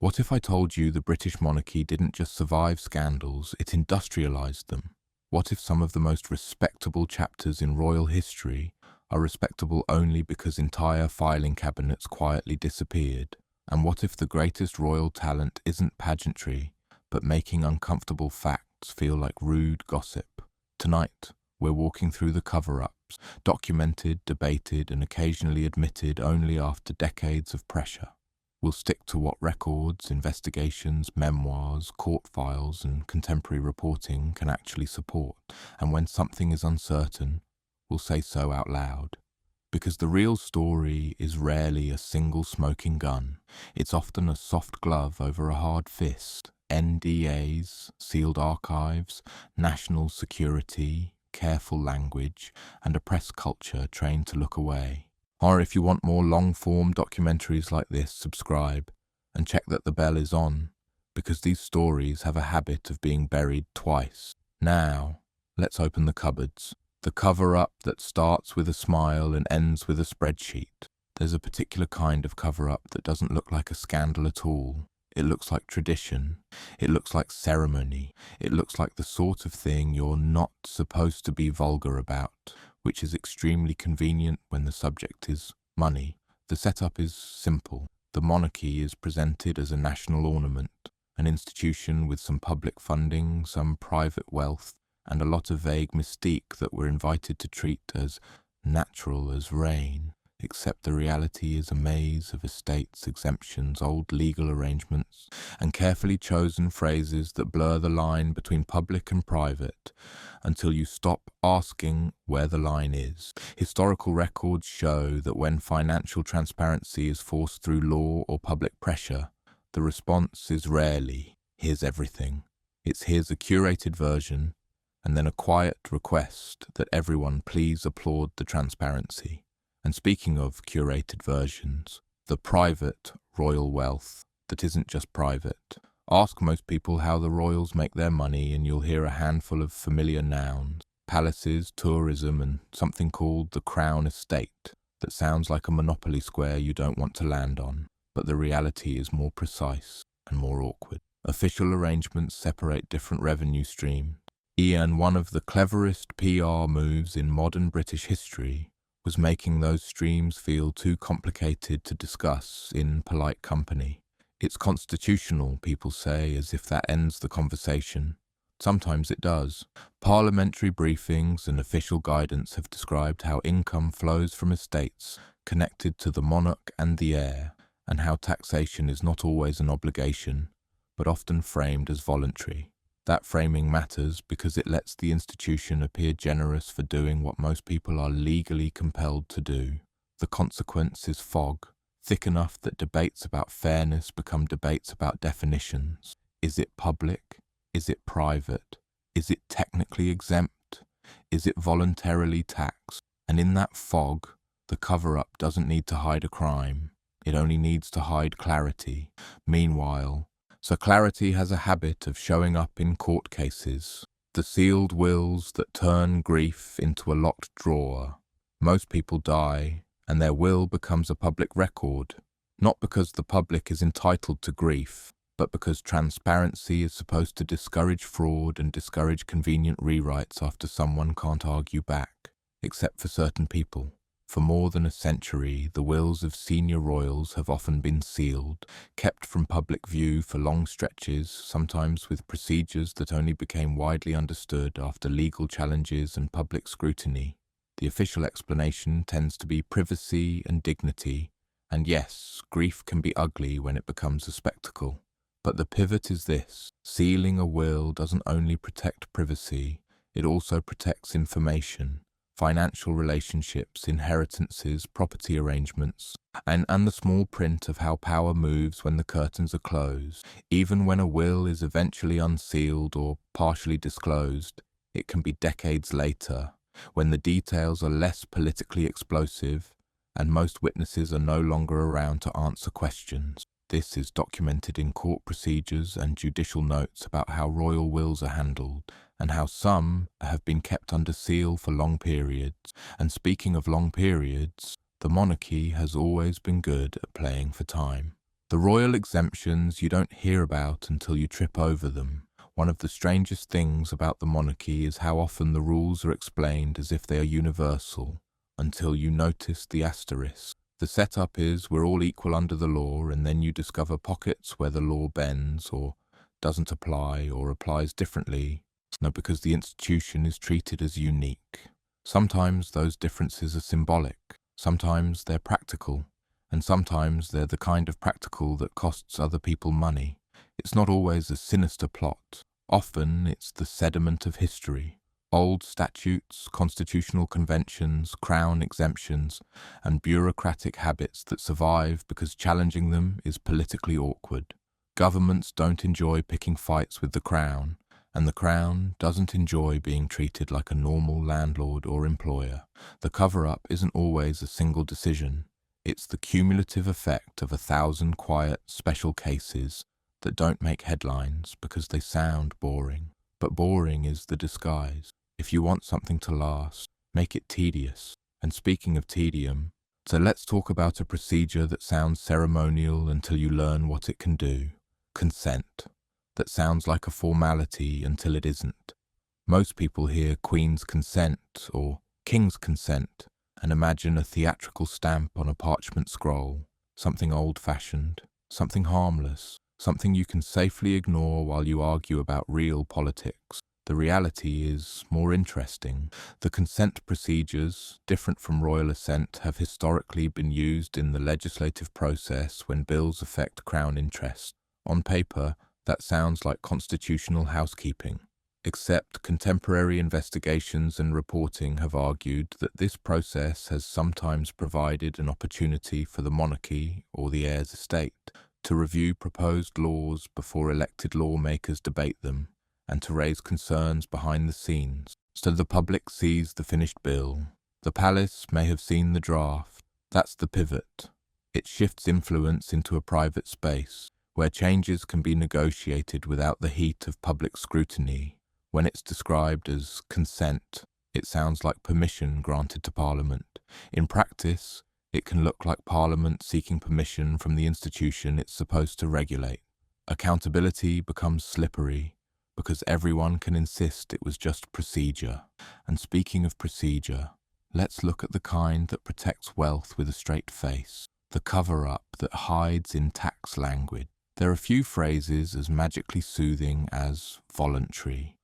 What if I told you the British monarchy didn't just survive scandals, it industrialized them? What if some of the most respectable chapters in royal history are respectable only because entire filing cabinets quietly disappeared? And what if the greatest royal talent isn't pageantry, but making uncomfortable facts feel like rude gossip? Tonight, we're walking through the cover-ups, documented, debated, and occasionally admitted only after decades of pressure. We'll stick to what records, investigations, memoirs, court files, and contemporary reporting can actually support. And when something is uncertain, we'll say so out loud. Because the real story is rarely a single smoking gun. It's often a soft glove over a hard fist. NDAs, sealed archives, national security, careful language, and a press culture trained to look away. Or if you want more long-form documentaries like this, subscribe and check that the bell is on, because these stories have a habit of being buried twice. Now, let's open the cupboards. The cover-up that starts with a smile and ends with a spreadsheet. There's a particular kind of cover-up that doesn't look like a scandal at all. It looks like tradition. It looks like ceremony. It looks like the sort of thing you're not supposed to be vulgar about, which is extremely convenient when the subject is money. The setup is simple. The monarchy is presented as a national ornament, an institution with some public funding, some private wealth, and a lot of vague mystique that we're invited to treat as natural as rain. Except the reality is a maze of estates, exemptions, old legal arrangements, and carefully chosen phrases that blur the line between public and private until you stop asking where the line is. Historical records show that when financial transparency is forced through law or public pressure, the response is rarely, "Here's everything." It's "Here's a curated version," and then a quiet request that everyone please applaud the transparency. And speaking of curated versions, the private royal wealth that isn't just private. Ask most people how the royals make their money and you'll hear a handful of familiar nouns: palaces, tourism, and something called the Crown Estate that sounds like a monopoly square you don't want to land on. But the reality is more precise and more awkward. Official arrangements separate different revenue streams. And one of the cleverest PR moves in modern British history was making those streams feel too complicated to discuss in polite company. It's constitutional, people say, as if that ends the conversation. Sometimes it does. Parliamentary briefings and official guidance have described how income flows from estates connected to the monarch and the heir, and how taxation is not always an obligation, but often framed as voluntary. That framing matters because it lets the institution appear generous for doing what most people are legally compelled to do. The consequence is fog, thick enough that debates about fairness become debates about definitions. Is it public? Is it private? Is it technically exempt? Is it voluntarily taxed? And in that fog, the cover-up doesn't need to hide a crime. It only needs to hide clarity. Meanwhile, so clarity has a habit of showing up in court cases, the sealed wills that turn grief into a locked drawer. Most people die, and their will becomes a public record, not because the public is entitled to grief, but because transparency is supposed to discourage fraud and discourage convenient rewrites after someone can't argue back, except for certain people. For more than a century, the wills of senior royals have often been sealed, kept from public view for long stretches, sometimes with procedures that only became widely understood after legal challenges and public scrutiny. The official explanation tends to be privacy and dignity, and yes, grief can be ugly when it becomes a spectacle. But the pivot is this: sealing a will doesn't only protect privacy, it also protects information. Financial relationships, inheritances, property arrangements, and the small print of how power moves when the curtains are closed. Even when a will is eventually unsealed or partially disclosed, it can be decades later, when the details are less politically explosive and most witnesses are no longer around to answer questions. This is documented in court procedures and judicial notes about how royal wills are handled, and how some have been kept under seal for long periods. And speaking of long periods, the monarchy has always been good at playing for time. The royal exemptions you don't hear about until you trip over them. One of the strangest things about the monarchy is how often the rules are explained as if they are universal, until you notice the asterisk. The setup is we're all equal under the law, and then you discover pockets where the law bends or doesn't apply or applies differently, not because the institution is treated as unique. Sometimes those differences are symbolic, sometimes they're practical, and sometimes they're the kind of practical that costs other people money. It's not always a sinister plot. Often it's the sediment of history. Old statutes, constitutional conventions, crown exemptions, and bureaucratic habits that survive because challenging them is politically awkward. Governments don't enjoy picking fights with the crown, and the crown doesn't enjoy being treated like a normal landlord or employer. The cover-up isn't always a single decision. It's the cumulative effect of 1,000 quiet, special cases that don't make headlines because they sound boring. But boring is the disguise. If you want something to last, make it tedious. And speaking of tedium, so let's talk about a procedure that sounds ceremonial until you learn what it can do. Consent. That sounds like a formality until it isn't. Most people hear Queen's consent or King's consent and imagine a theatrical stamp on a parchment scroll, something old-fashioned, something harmless, something you can safely ignore while you argue about real politics. The reality is more interesting. The consent procedures, different from royal assent, have historically been used in the legislative process when bills affect crown interests. On paper, that sounds like constitutional housekeeping. Except contemporary investigations and reporting have argued that this process has sometimes provided an opportunity for the monarchy or the heir's estate to review proposed laws before elected lawmakers debate them, and to raise concerns behind the scenes, so the public sees the finished bill. The palace may have seen the draft. That's the pivot. It shifts influence into a private space, where changes can be negotiated without the heat of public scrutiny. When it's described as consent, it sounds like permission granted to Parliament. In practice, it can look like Parliament seeking permission from the institution it's supposed to regulate. Accountability becomes slippery, because everyone can insist it was just procedure. And speaking of procedure, let's look at the kind that protects wealth with a straight face, the cover-up that hides in tax language. There are few phrases as magically soothing as voluntary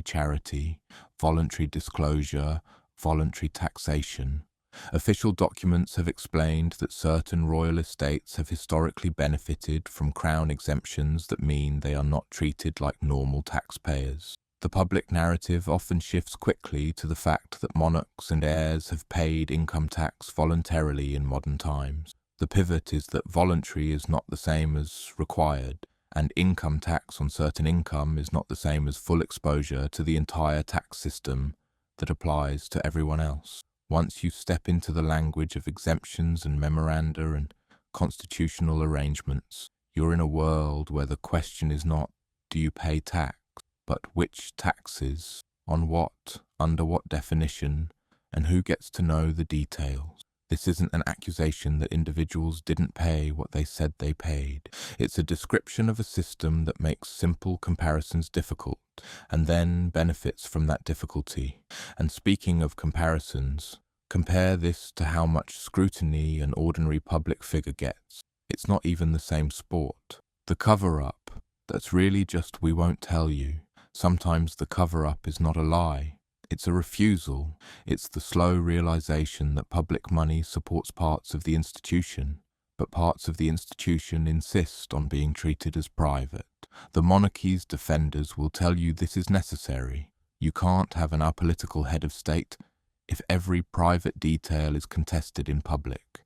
charity, voluntary disclosure, voluntary taxation. Official documents have explained that certain royal estates have historically benefited from crown exemptions that mean they are not treated like normal taxpayers. The public narrative often shifts quickly to the fact that monarchs and heirs have paid income tax voluntarily in modern times. The pivot is that voluntary is not the same as required, and income tax on certain income is not the same as full exposure to the entire tax system that applies to everyone else. Once you step into the language of exemptions and memoranda and constitutional arrangements, you're in a world where the question is not, do you pay tax, but which taxes, on what, under what definition, and who gets to know the details. This isn't an accusation that individuals didn't pay what they said they paid. It's a description of a system that makes simple comparisons difficult and then benefits from that difficulty. And speaking of comparisons, compare this to how much scrutiny an ordinary public figure gets. It's not even the same sport. The cover-up, that's really just we won't tell you. Sometimes the cover-up is not a lie. It's a refusal. It's the slow realization that public money supports parts of the institution, but parts of the institution insist on being treated as private. The monarchy's defenders will tell you this is necessary. You can't have an apolitical head of state if every private detail is contested in public.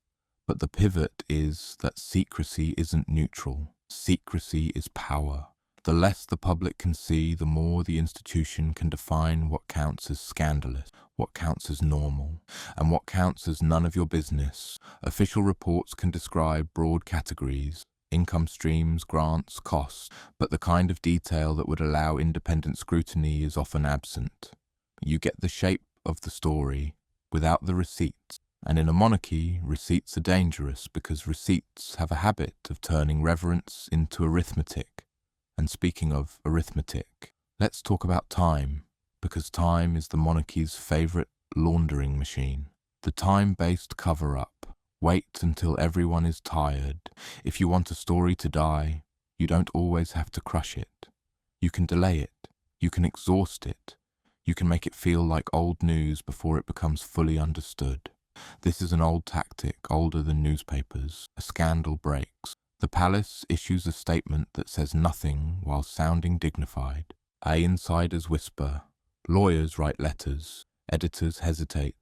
But the pivot is that secrecy isn't neutral. Secrecy is power. The less the public can see, the more the institution can define what counts as scandalous, what counts as normal, and what counts as none of your business. Official reports can describe broad categories, income streams, grants, costs, but the kind of detail that would allow independent scrutiny is often absent. You get the shape of the story without the receipts, And in a monarchy, receipts are dangerous because receipts have a habit of turning reverence into arithmetic. And speaking of arithmetic, let's talk about time, because time is the monarchy's favourite laundering machine. The time-based cover-up. Wait until everyone is tired. If you want a story to die, you don't always have to crush it. You can delay it. You can exhaust it. You can make it feel like old news before it becomes fully understood. This is an old tactic, older than newspapers. A scandal breaks. The palace issues a statement that says nothing while sounding dignified. Insiders whisper. Lawyers write letters. Editors hesitate.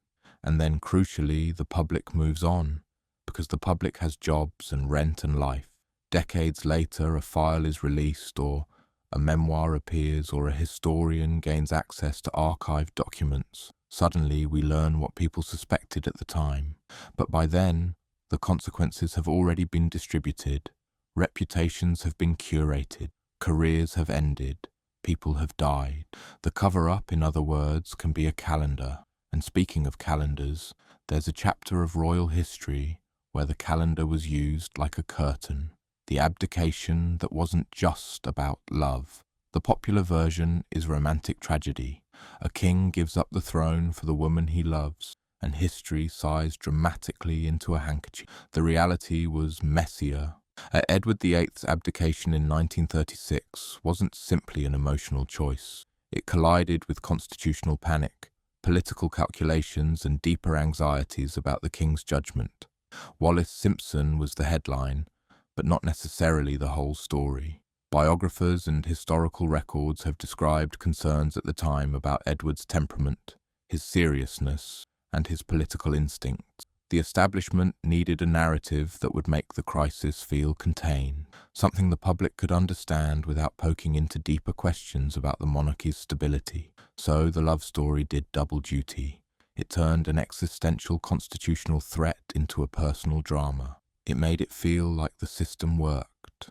And then, crucially, the public moves on, because the public has jobs and rent and life. Decades later, a file is released, or a memoir appears, or a historian gains access to archived documents. Suddenly, we learn what people suspected at the time. But by then, the consequences have already been distributed. Reputations have been curated. Careers have ended. People have died. The cover-up, in other words, can be a calendar. And speaking of calendars, there's a chapter of royal history where the calendar was used like a curtain. The abdication that wasn't just about love. The popular version is romantic tragedy. A king gives up the throne for the woman he loves, and history sighs dramatically into a handkerchief. The reality was messier. Edward VIII's abdication in 1936 wasn't simply an emotional choice. It collided with constitutional panic, political calculations, and deeper anxieties about the king's judgment. Wallis Simpson was the headline, but not necessarily the whole story. Biographers and historical records have described concerns at the time about Edward's temperament, his seriousness, and his political instincts. The establishment needed a narrative that would make the crisis feel contained, something the public could understand without poking into deeper questions about the monarchy's stability. So the love story did double duty. It turned an existential constitutional threat into a personal drama. It made it feel like the system worked.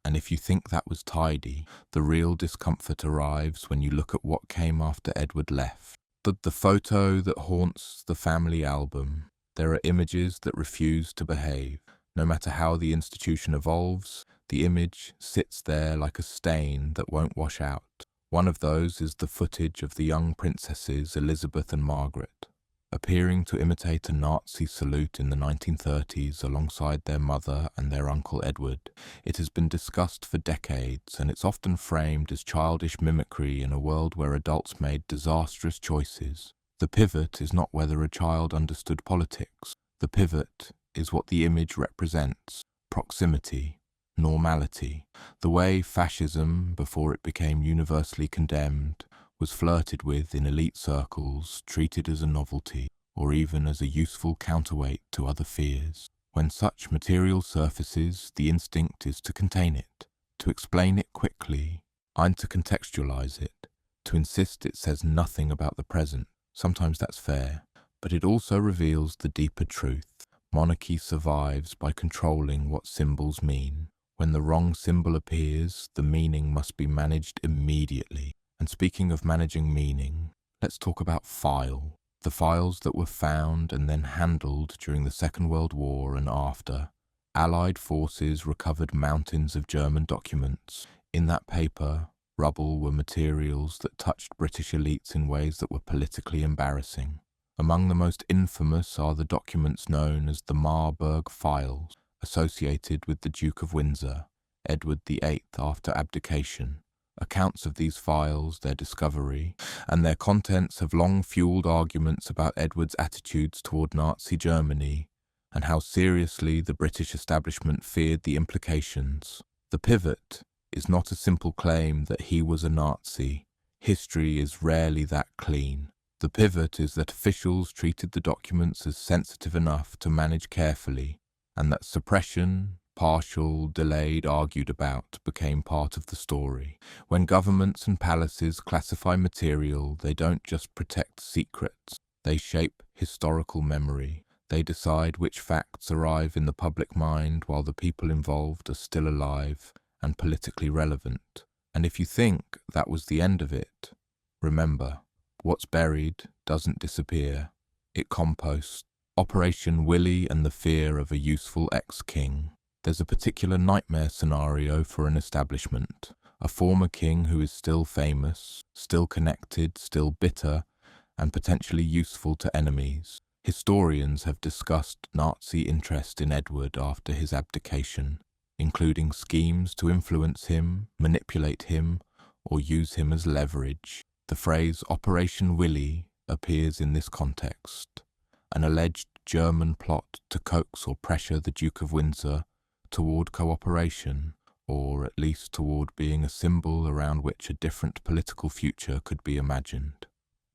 And if you think that was tidy, the real discomfort arrives when you look at what came after Edward left. The photo that haunts the family album. There are images that refuse to behave. No matter how the institution evolves, the image sits there like a stain that won't wash out. One of those is the footage of the young princesses Elizabeth and Margaret, appearing to imitate a Nazi salute in the 1930s alongside their mother and their uncle Edward. It has been discussed for decades, and it's often framed as childish mimicry in a world where adults made disastrous choices. The pivot is not whether a child understood politics. The pivot is what the image represents: proximity, normality. The way fascism, before it became universally condemned, was flirted with in elite circles, treated as a novelty, or even as a useful counterweight to other fears. When such material surfaces, the instinct is to contain it, to explain it quickly, and to contextualize it, to insist it says nothing about the present. Sometimes that's fair, but it also reveals the deeper truth. Monarchy survives by controlling what symbols mean. When the wrong symbol appears, the meaning must be managed immediately. And speaking of managing meaning, let's talk about file. The files that were found and then handled during the Second World War and after. Allied forces recovered mountains of German documents. In that paper, rubble were materials that touched British elites in ways that were politically embarrassing. Among the most infamous are the documents known as the Marburg Files, associated with the Duke of Windsor, Edward VIII after abdication. Accounts of these files, their discovery, and their contents have long fueled arguments about Edward's attitudes toward Nazi Germany and how seriously the British establishment feared the implications. The pivot is not a simple claim that he was a Nazi. History is rarely that clean. The pivot is that officials treated the documents as sensitive enough to manage carefully, and that suppression, partial, delayed, argued about, became part of the story. When governments and palaces classify material, they don't just protect secrets. They shape historical memory. They decide which facts arrive in the public mind while the people involved are still alive and politically relevant. And if you think that was the end of it, remember, what's buried doesn't disappear. It composts. Operation Willie and the fear of a useful ex-king. There's a particular nightmare scenario for an establishment. A former king who is still famous, still connected, still bitter, and potentially useful to enemies. Historians have discussed Nazi interest in Edward after his abdication, including schemes to influence him, manipulate him, or use him as leverage. The phrase Operation Willie appears in this context, an alleged German plot to coax or pressure the Duke of Windsor toward cooperation, or at least toward being a symbol around which a different political future could be imagined.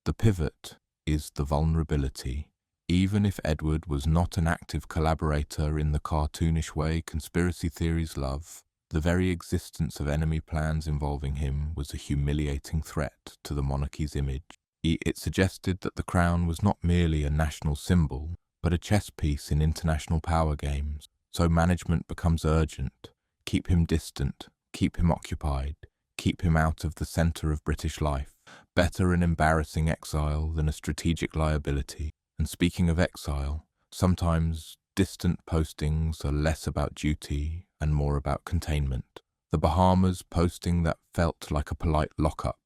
The pivot is the vulnerability. Even if Edward was not an active collaborator in the cartoonish way conspiracy theories love, the very existence of enemy plans involving him was a humiliating threat to the monarchy's image. It suggested that the crown was not merely a national symbol, but a chess piece in international power games. So management becomes urgent. Keep him distant, keep him occupied, keep him out of the centre of British life. Better an embarrassing exile than a strategic liability. And speaking of exile, sometimes distant postings are less about duty and more about containment. The Bahamas posting that felt like a polite lockup.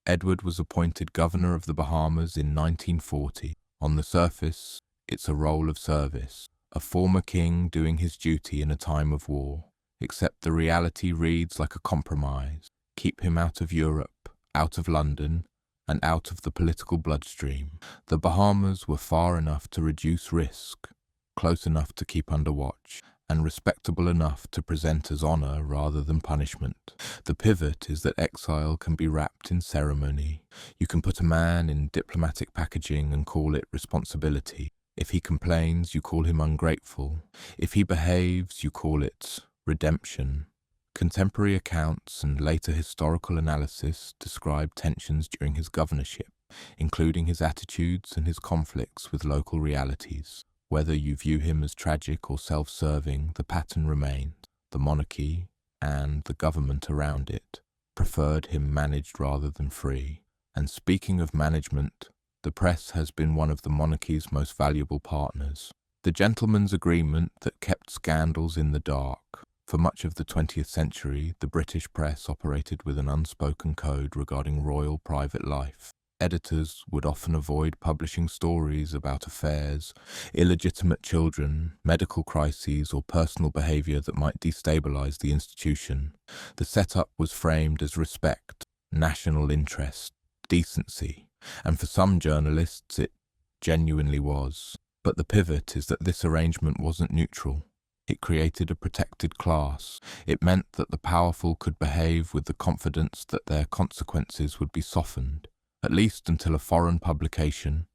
Edward was appointed governor of the Bahamas in 1940. On the surface, it's a role of service, a former king doing his duty in a time of war. Except the reality reads like a compromise. Keep him out of Europe, out of London, and out of the political bloodstream. The Bahamas were far enough to reduce risk, close enough to keep under watch, and respectable enough to present as honour rather than punishment. The pivot is that exile can be wrapped in ceremony. You can put a man in diplomatic packaging and call it responsibility. If he complains, you call him ungrateful. If he behaves, you call it redemption. Contemporary accounts and later historical analysis describe tensions during his governorship, including his attitudes and his conflicts with local realities. Whether you view him as tragic or self-serving, the pattern remains. The monarchy, and the government around it, preferred him managed rather than free. And speaking of management, the press has been one of the monarchy's most valuable partners. The gentleman's agreement that kept scandals in the dark. For much of the 20th century, the British press operated with an unspoken code regarding royal private life. Editors would often avoid publishing stories about affairs, illegitimate children, medical crises, or personal behaviour that might destabilise the institution. The setup was framed as respect, national interest, decency, and for some journalists it genuinely was. But the pivot is that this arrangement wasn't neutral. It created a protected class. It meant that the powerful could behave with the confidence that their consequences would be softened, at least until a foreign publication,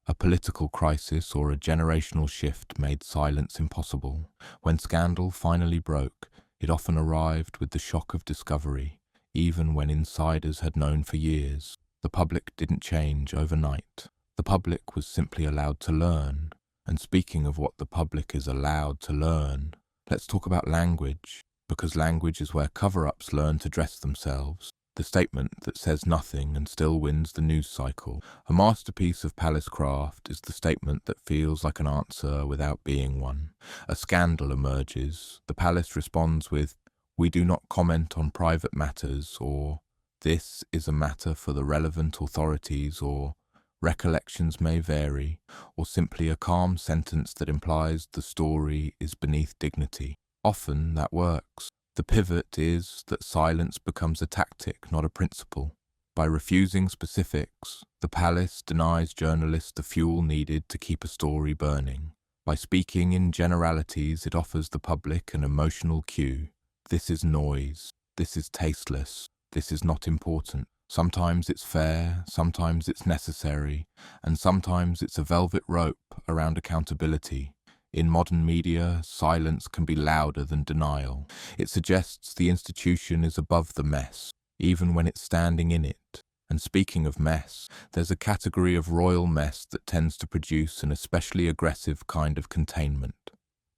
a political crisis, or a generational shift made silence impossible. When scandal finally broke, it often arrived with the shock of discovery, even when insiders had known for years. The public didn't change overnight. The public was simply allowed to learn. And speaking of what the public is allowed to learn, let's talk about language, because language is where cover-ups learn to dress themselves. The statement that says nothing and still wins the news cycle. A masterpiece of palace craft is the statement that feels like an answer without being one. A scandal emerges. The palace responds with, "We do not comment on private matters," or "This is a matter for the relevant authorities," or "Recollections may vary," or simply a calm sentence that implies the story is beneath dignity. Often that works. The pivot is that silence becomes a tactic, not a principle. By refusing specifics, the palace denies journalists the fuel needed to keep a story burning. By speaking in generalities, it offers the public an emotional cue. This is noise. This is tasteless. This is not important. Sometimes it's fair, sometimes it's necessary, and sometimes it's a velvet rope around accountability. In modern media, silence can be louder than denial. It suggests the institution is above the mess, even when it's standing in it. And speaking of mess, there's a category of royal mess that tends to produce an especially aggressive kind of containment.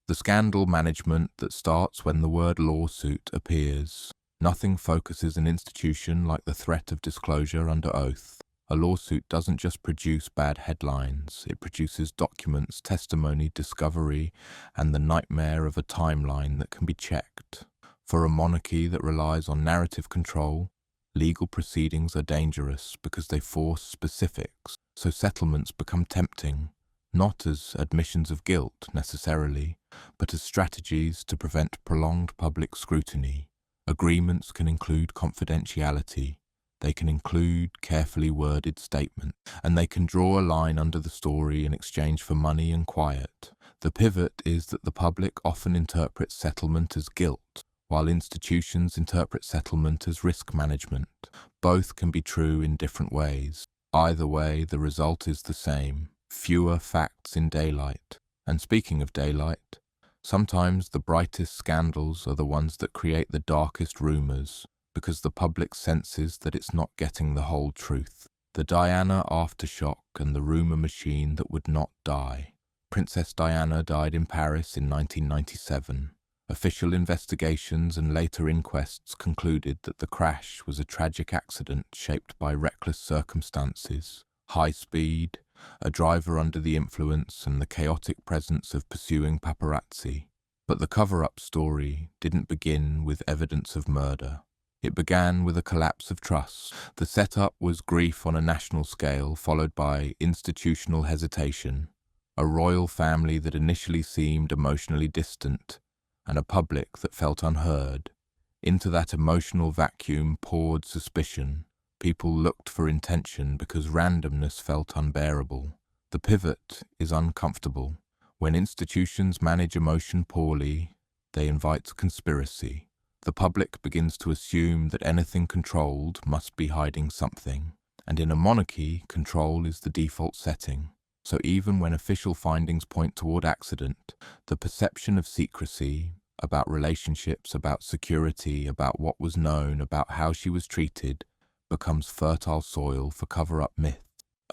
The scandal management that starts when the word lawsuit appears. Nothing focuses an institution like the threat of disclosure under oath. A lawsuit doesn't just produce bad headlines, it produces documents, testimony, discovery, and the nightmare of a timeline that can be checked. For a monarchy that relies on narrative control, legal proceedings are dangerous because they force specifics, so settlements become tempting, not as admissions of guilt necessarily, but as strategies to prevent prolonged public scrutiny. Agreements can include confidentiality, they can include carefully worded statements, and they can draw a line under the story in exchange for money and quiet. The pivot is that the public often interprets settlement as guilt, while institutions interpret settlement as risk management. Both can be true in different ways. Either way, the result is the same: fewer facts in daylight. And speaking of daylight, sometimes the brightest scandals are the ones that create the darkest rumors, because the public senses that it's not getting the whole truth. The Diana aftershock and the rumor machine that would not die. Princess Diana died in Paris in 1997. Official investigations and later inquests concluded that the crash was a tragic accident shaped by reckless circumstances, high speed, a driver under the influence, and the chaotic presence of pursuing paparazzi. But the cover-up story didn't begin with evidence of murder. It began with a collapse of trust. The setup was grief on a national scale, followed by institutional hesitation, a royal family that initially seemed emotionally distant, and a public that felt unheard. Into that emotional vacuum poured suspicion. People looked for intention because randomness felt unbearable. The pivot is uncomfortable. When institutions manage emotion poorly, they invite conspiracy. The public begins to assume that anything controlled must be hiding something. And in a monarchy, control is the default setting. So even when official findings point toward accident, the perception of secrecy, about relationships, about security, about what was known, about how she was treated, becomes fertile soil for cover-up myths.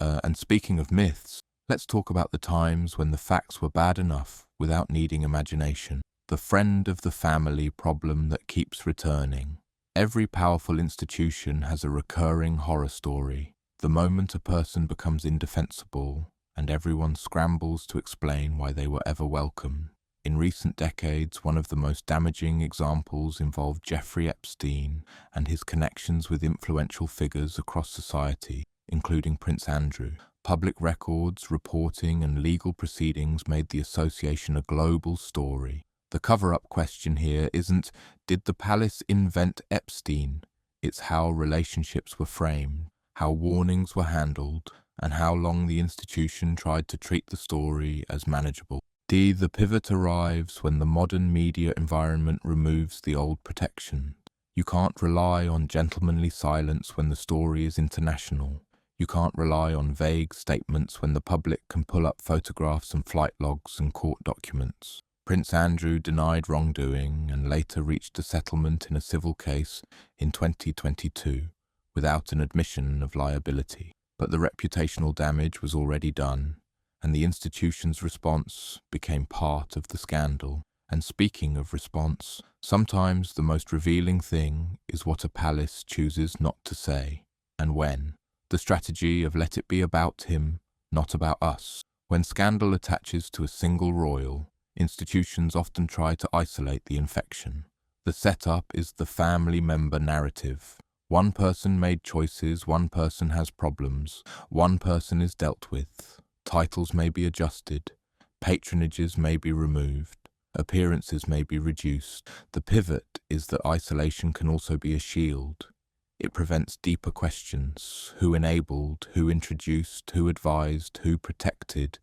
And speaking of myths, let's talk about the times when the facts were bad enough without needing imagination. The friend of the family problem that keeps returning. Every powerful institution has a recurring horror story. The moment a person becomes indefensible, and everyone scrambles to explain why they were ever welcome. In recent decades, one of the most damaging examples involved Jeffrey Epstein and his connections with influential figures across society, including Prince Andrew. Public records, reporting, and legal proceedings made the association a global story. The cover-up question here isn't, did the palace invent Epstein? It's how relationships were framed, how warnings were handled, and how long the institution tried to treat the story as manageable. The pivot arrives when the modern media environment removes the old protection. You can't rely on gentlemanly silence when the story is international. You can't rely on vague statements when the public can pull up photographs and flight logs and court documents. Prince Andrew denied wrongdoing and later reached a settlement in a civil case in 2022 without an admission of liability. But the reputational damage was already done, and the institution's response became part of the scandal. And speaking of response, sometimes the most revealing thing is what a palace chooses not to say, and when. The strategy of let it be about him, not about us. When scandal attaches to a single royal, institutions often try to isolate the infection. The setup is the family member narrative. One person made choices, one person has problems, one person is dealt with. Titles may be adjusted, patronages may be removed, appearances may be reduced. The pivot is that isolation can also be a shield. It prevents deeper questions: who enabled, who introduced, who advised, who protected,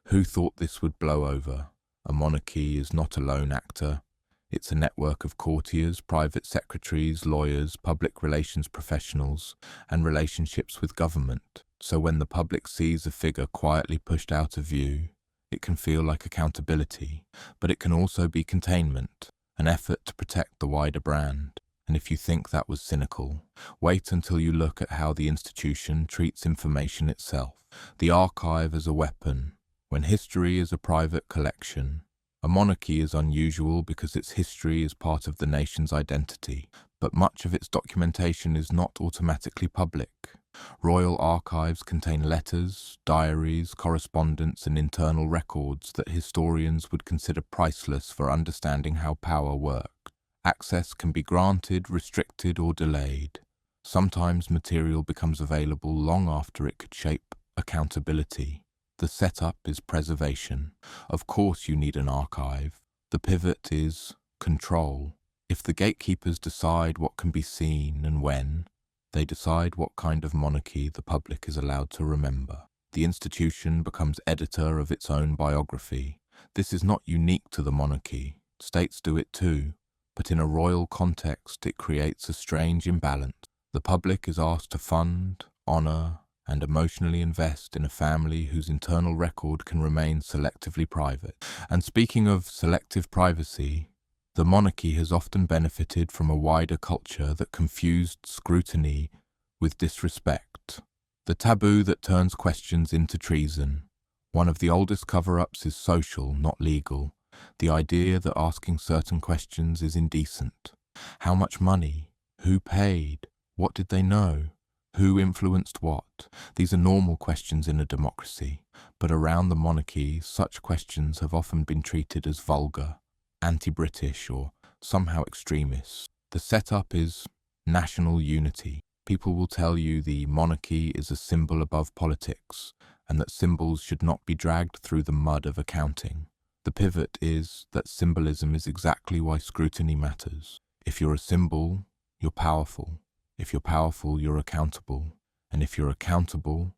who thought this would blow over. A monarchy is not a lone actor. It's a network of courtiers, private secretaries, lawyers, public relations professionals, and relationships with government. So when the public sees a figure quietly pushed out of view, it can feel like accountability, but it can also be containment, an effort to protect the wider brand. And if you think that was cynical, wait until you look at how the institution treats information itself. The archive as a weapon, when history is a private collection. A monarchy is unusual because its history is part of the nation's identity, but much of its documentation is not automatically public. Royal archives contain letters, diaries, correspondence, and internal records that historians would consider priceless for understanding how power worked. Access can be granted, restricted, or delayed. Sometimes material becomes available long after it could shape accountability. The setup is preservation. Of course you need an archive. The pivot is control. If the gatekeepers decide what can be seen and when, they decide what kind of monarchy the public is allowed to remember. The institution becomes editor of its own biography. This is not unique to the monarchy. States do it too, but in a royal context it creates a strange imbalance. The public is asked to fund, honor, and emotionally invest in a family whose internal record can remain selectively private. And speaking of selective privacy, the monarchy has often benefited from a wider culture that confused scrutiny with disrespect. The taboo that turns questions into treason. One of the oldest cover-ups is social, not legal. The idea that asking certain questions is indecent. How much money? Who paid? What did they know? Who influenced what? These are normal questions in a democracy, but around the monarchy, such questions have often been treated as vulgar, anti-British, or somehow extremist. The setup is national unity. People will tell you the monarchy is a symbol above politics, and that symbols should not be dragged through the mud of accounting. The pivot is that symbolism is exactly why scrutiny matters. If you're a symbol, you're powerful. If you're powerful, you're accountable. And if you're accountable,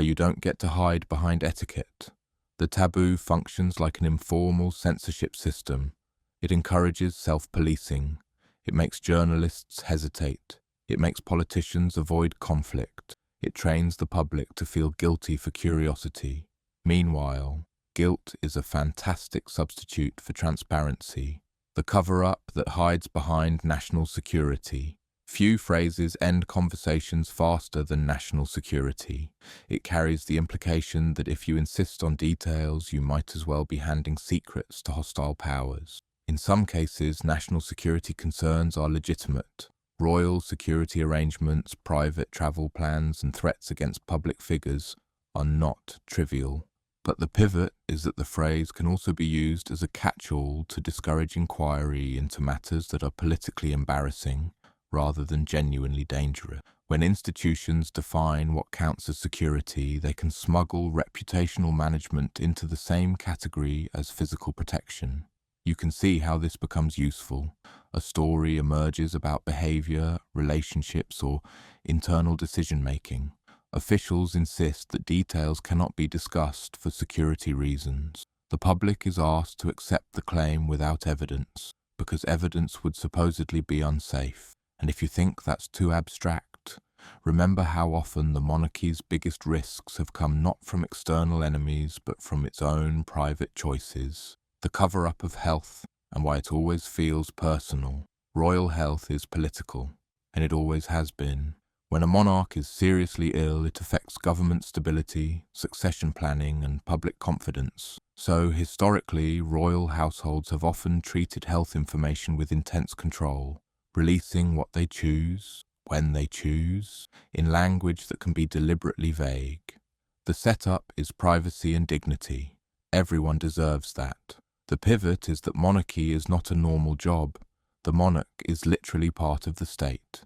you don't get to hide behind etiquette. The taboo functions like an informal censorship system. It encourages self-policing. It makes journalists hesitate. It makes politicians avoid conflict. It trains the public to feel guilty for curiosity. Meanwhile, guilt is a fantastic substitute for transparency. The cover-up that hides behind national security. Few phrases end conversations faster than national security. It carries the implication that if you insist on details, you might as well be handing secrets to hostile powers. In some cases, national security concerns are legitimate. Royal security arrangements, private travel plans, and threats against public figures are not trivial. But the pivot is that the phrase can also be used as a catch-all to discourage inquiry into matters that are politically embarrassing rather than genuinely dangerous. When institutions define what counts as security, they can smuggle reputational management into the same category as physical protection. You can see how this becomes useful. A story emerges about behavior, relationships, or internal decision-making. Officials insist that details cannot be discussed for security reasons. The public is asked to accept the claim without evidence, because evidence would supposedly be unsafe. And if you think that's too abstract, remember how often the monarchy's biggest risks have come not from external enemies, but from its own private choices. The cover-up of health, and why it always feels personal. Royal health is political, and it always has been. When a monarch is seriously ill, it affects government stability, succession planning, and public confidence. So, historically, royal households have often treated health information with intense control, releasing what they choose, when they choose, in language that can be deliberately vague. The setup is privacy and dignity. Everyone deserves that. The pivot is that monarchy is not a normal job. The monarch is literally part of the state.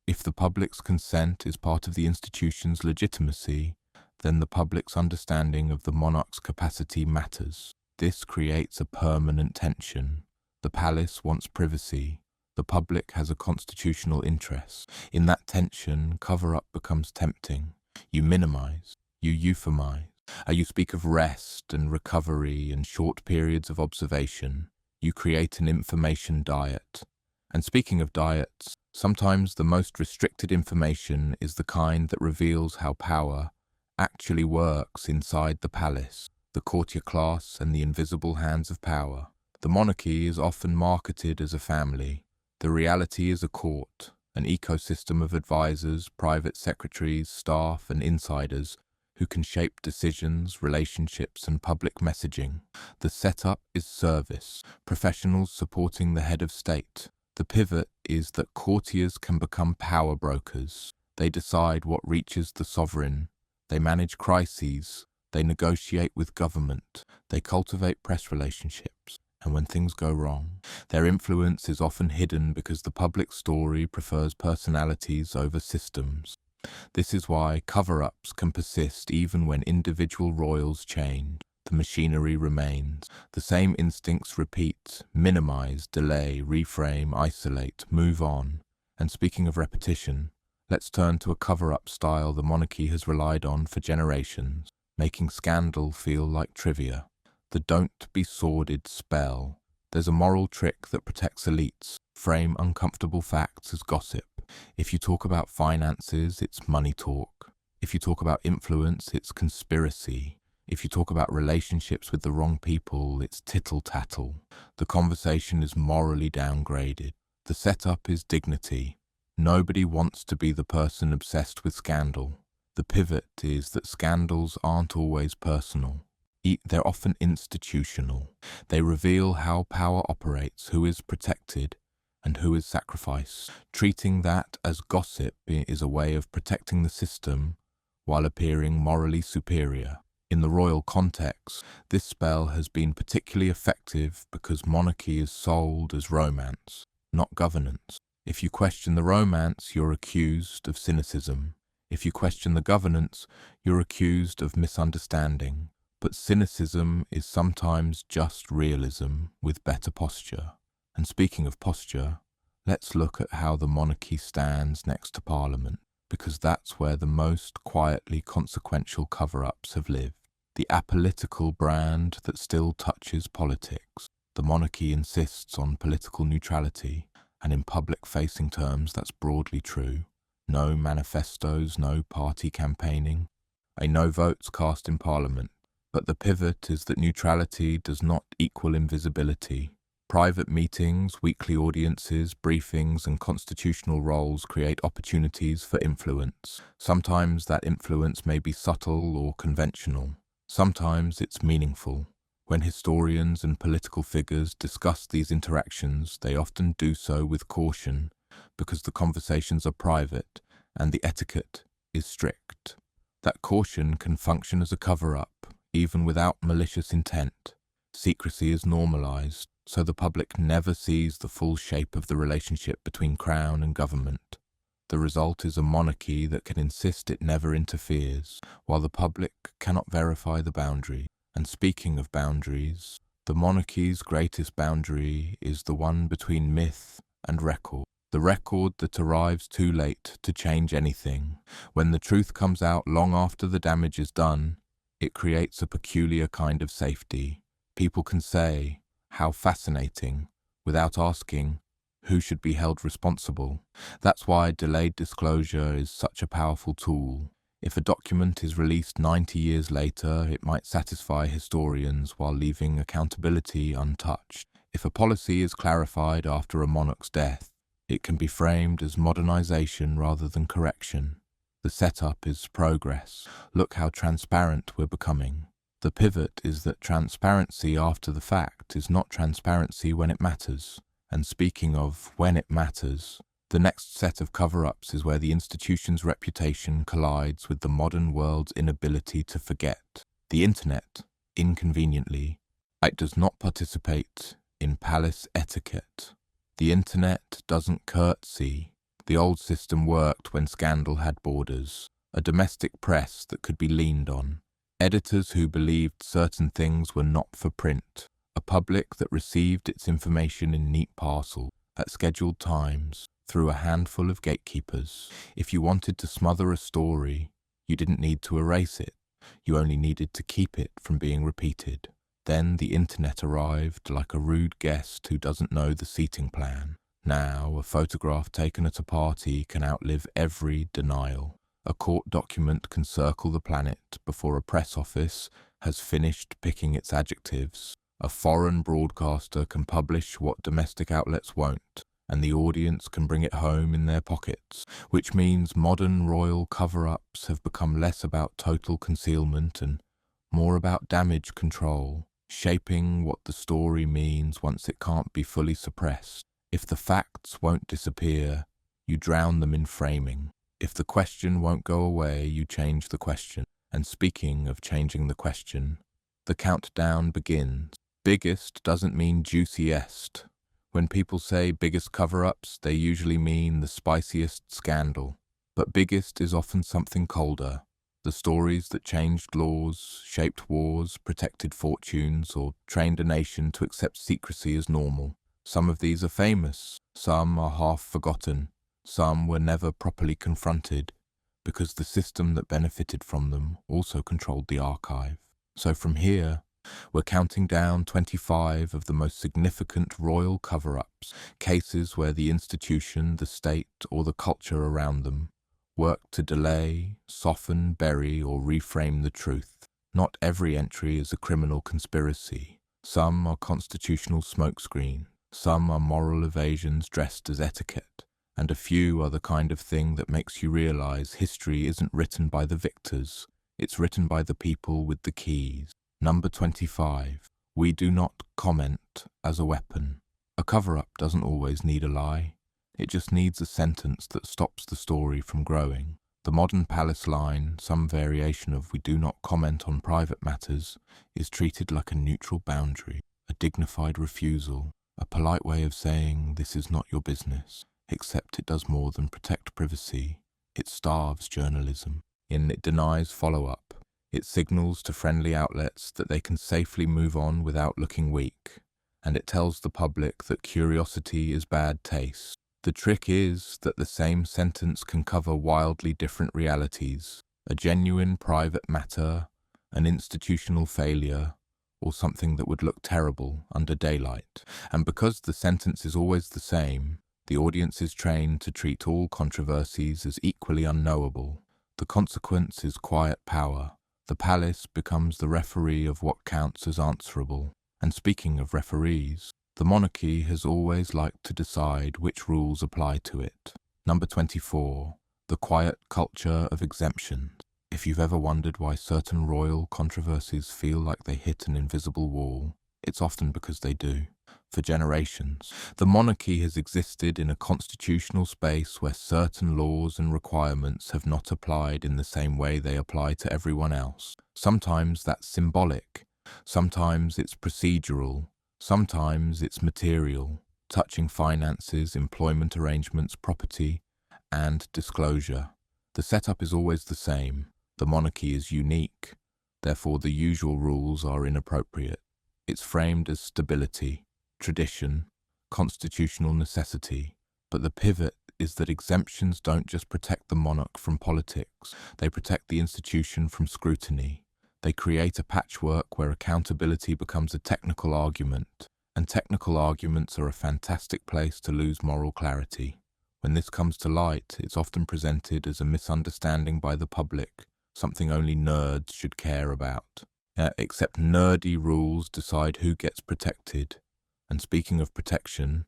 If the public's consent is part of the institution's legitimacy, then the public's understanding of the monarch's capacity matters. This creates a permanent tension. The palace wants privacy. The public has a constitutional interest. In that tension, cover-up becomes tempting. You minimize. You euphemize. You speak of rest and recovery and short periods of observation. You create an information diet. And speaking of diets, sometimes the most restricted information is the kind that reveals how power actually works inside the palace, the courtier class and the invisible hands of power. The monarchy is often marketed as a family. The reality is a court, an ecosystem of advisors, private secretaries, staff, and insiders who can shape decisions, relationships, and public messaging. The setup is service, professionals supporting the head of state. The pivot is that courtiers can become power brokers. They decide what reaches the sovereign. They manage crises. They negotiate with government. They cultivate press relationships. And when things go wrong, their influence is often hidden because the public story prefers personalities over systems. This is why cover-ups can persist even when individual royals change. The machinery remains. The same instincts repeat: minimize, delay, reframe, isolate, move on. And speaking of repetition, let's turn to a cover-up style the monarchy has relied on for generations, making scandal feel like trivia. The don't be sordid spell. There's a moral trick that protects elites. Frame uncomfortable facts as gossip. If you talk about finances, it's money talk. If you talk about influence, it's conspiracy. If you talk about relationships with the wrong people, it's tittle-tattle. The conversation is morally downgraded. The setup is dignity. Nobody wants to be the person obsessed with scandal. The pivot is that scandals aren't always personal. They're often institutional. They reveal how power operates, who is protected, and who is sacrificed. Treating that as gossip is a way of protecting the system while appearing morally superior. In the royal context, this spell has been particularly effective because monarchy is sold as romance, not governance. If you question the romance, you're accused of cynicism. If you question the governance, you're accused of misunderstanding. But cynicism is sometimes just realism with better posture. And speaking of posture, let's look at how the monarchy stands next to Parliament, because that's where the most quietly consequential cover-ups have lived. The apolitical brand that still touches politics. The monarchy insists on political neutrality, and in public-facing terms that's broadly true. No manifestos, no party campaigning, no votes cast in Parliament. But the pivot is that neutrality does not equal invisibility. Private meetings, weekly audiences, briefings, and constitutional roles create opportunities for influence. Sometimes that influence may be subtle or conventional. Sometimes it's meaningful. When historians and political figures discuss these interactions, they often do so with caution, because the conversations are private and the etiquette is strict. That caution can function as a cover-up, even without malicious intent. Secrecy is normalized, so the public never sees the full shape of the relationship between crown and government. The result is a monarchy that can insist it never interferes, while the public cannot verify the boundary. And speaking of boundaries, the monarchy's greatest boundary is the one between myth and record. The record that arrives too late to change anything. When the truth comes out long after the damage is done, it creates a peculiar kind of safety. People can say, "How fascinating," without asking, who should be held responsible. That's why delayed disclosure is such a powerful tool. If a document is released 90 years later, it might satisfy historians while leaving accountability untouched. If a policy is clarified after a monarch's death, it can be framed as modernization rather than correction. The setup is progress. Look how transparent we're becoming. The pivot is that transparency after the fact is not transparency when it matters. And speaking of when it matters, the next set of cover-ups is where the institution's reputation collides with the modern world's inability to forget. The internet, inconveniently, it does not participate in palace etiquette. The internet doesn't curtsy. The old system worked when scandal had borders, a domestic press that could be leaned on, editors who believed certain things were not for print, a public that received its information in neat parcels, at scheduled times, through a handful of gatekeepers. If you wanted to smother a story, you didn't need to erase it. You only needed to keep it from being repeated. Then the internet arrived like a rude guest who doesn't know the seating plan. Now, a photograph taken at a party can outlive every denial. A court document can circle the planet before a press office has finished picking its adjectives. A foreign broadcaster can publish what domestic outlets won't, and the audience can bring it home in their pockets, which means modern royal cover-ups have become less about total concealment and more about damage control, shaping what the story means once it can't be fully suppressed. If the facts won't disappear, you drown them in framing. If the question won't go away, you change the question. And speaking of changing the question, the countdown begins. Biggest doesn't mean juiciest. When people say biggest cover-ups, they usually mean the spiciest scandal. But biggest is often something colder. The stories that changed laws, shaped wars, protected fortunes, or trained a nation to accept secrecy as normal. Some of these are famous, some are half forgotten, some were never properly confronted, because the system that benefited from them also controlled the archive. So from here, we're counting down 25 of the most significant royal cover-ups, cases where the institution, the state, or the culture around them worked to delay, soften, bury, or reframe the truth. Not every entry is a criminal conspiracy. Some are constitutional smokescreen, some are moral evasions dressed as etiquette, and a few are the kind of thing that makes you realize history isn't written by the victors, it's written by the people with the keys. Number 25. We do not comment as a weapon. A cover-up doesn't always need a lie. It just needs a sentence that stops the story from growing. The modern palace line, some variation of "we do not comment on private matters," is treated like a neutral boundary, a dignified refusal, a polite way of saying "this is not your business." Except it does more than protect privacy. It starves journalism. It denies follow-up. It signals to friendly outlets that they can safely move on without looking weak. And it tells the public that curiosity is bad taste. The trick is that the same sentence can cover wildly different realities: a genuine private matter, an institutional failure, or something that would look terrible under daylight. And because the sentence is always the same, the audience is trained to treat all controversies as equally unknowable. The consequence is quiet power. The palace becomes the referee of what counts as answerable. And speaking of referees, the monarchy has always liked to decide which rules apply to it. Number 24. The quiet culture of exemptions. If you've ever wondered why certain royal controversies feel like they hit an invisible wall, it's often because they do. For generations, the monarchy has existed in a constitutional space where certain laws and requirements have not applied in the same way they apply to everyone else. Sometimes that's symbolic, sometimes it's procedural, sometimes it's material, touching finances, employment arrangements, property, and disclosure. The setup is always the same. The monarchy is unique, therefore the usual rules are inappropriate. It's framed as stability, tradition, constitutional necessity, but the pivot is that exemptions don't just protect the monarch from politics, they protect the institution from scrutiny. They create a patchwork where accountability becomes a technical argument, and technical arguments are a fantastic place to lose moral clarity. When this comes to light, it's often presented as a misunderstanding by the public, something only nerds should care about. Except nerdy rules decide who gets protected. And speaking of protection,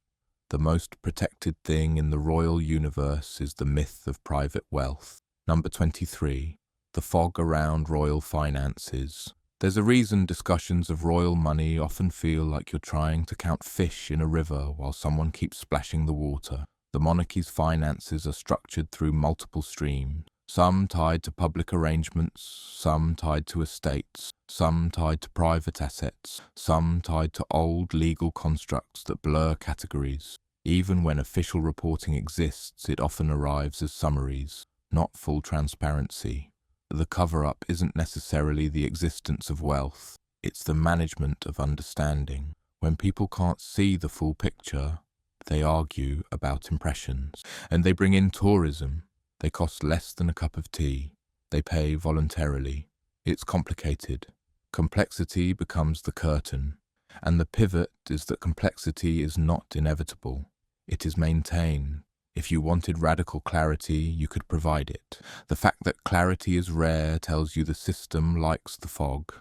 the most protected thing in the royal universe is the myth of private wealth. Number 23. The fog around royal finances. There's a reason discussions of royal money often feel like you're trying to count fish in a river while someone keeps splashing the water. The monarchy's finances are structured through multiple streams, some tied to public arrangements, some tied to estates, some tied to private assets, some tied to old legal constructs that blur categories. Even when official reporting exists, it often arrives as summaries, not full transparency. The cover-up isn't necessarily the existence of wealth, it's the management of understanding. When people can't see the full picture, they argue about impressions, and they bring in tourism. They cost less than a cup of tea. They pay voluntarily. It's complicated. Complexity becomes the curtain, and the pivot is that complexity is not inevitable. It is maintained. If you wanted radical clarity, you could provide it. The fact that clarity is rare tells you the system likes the fog.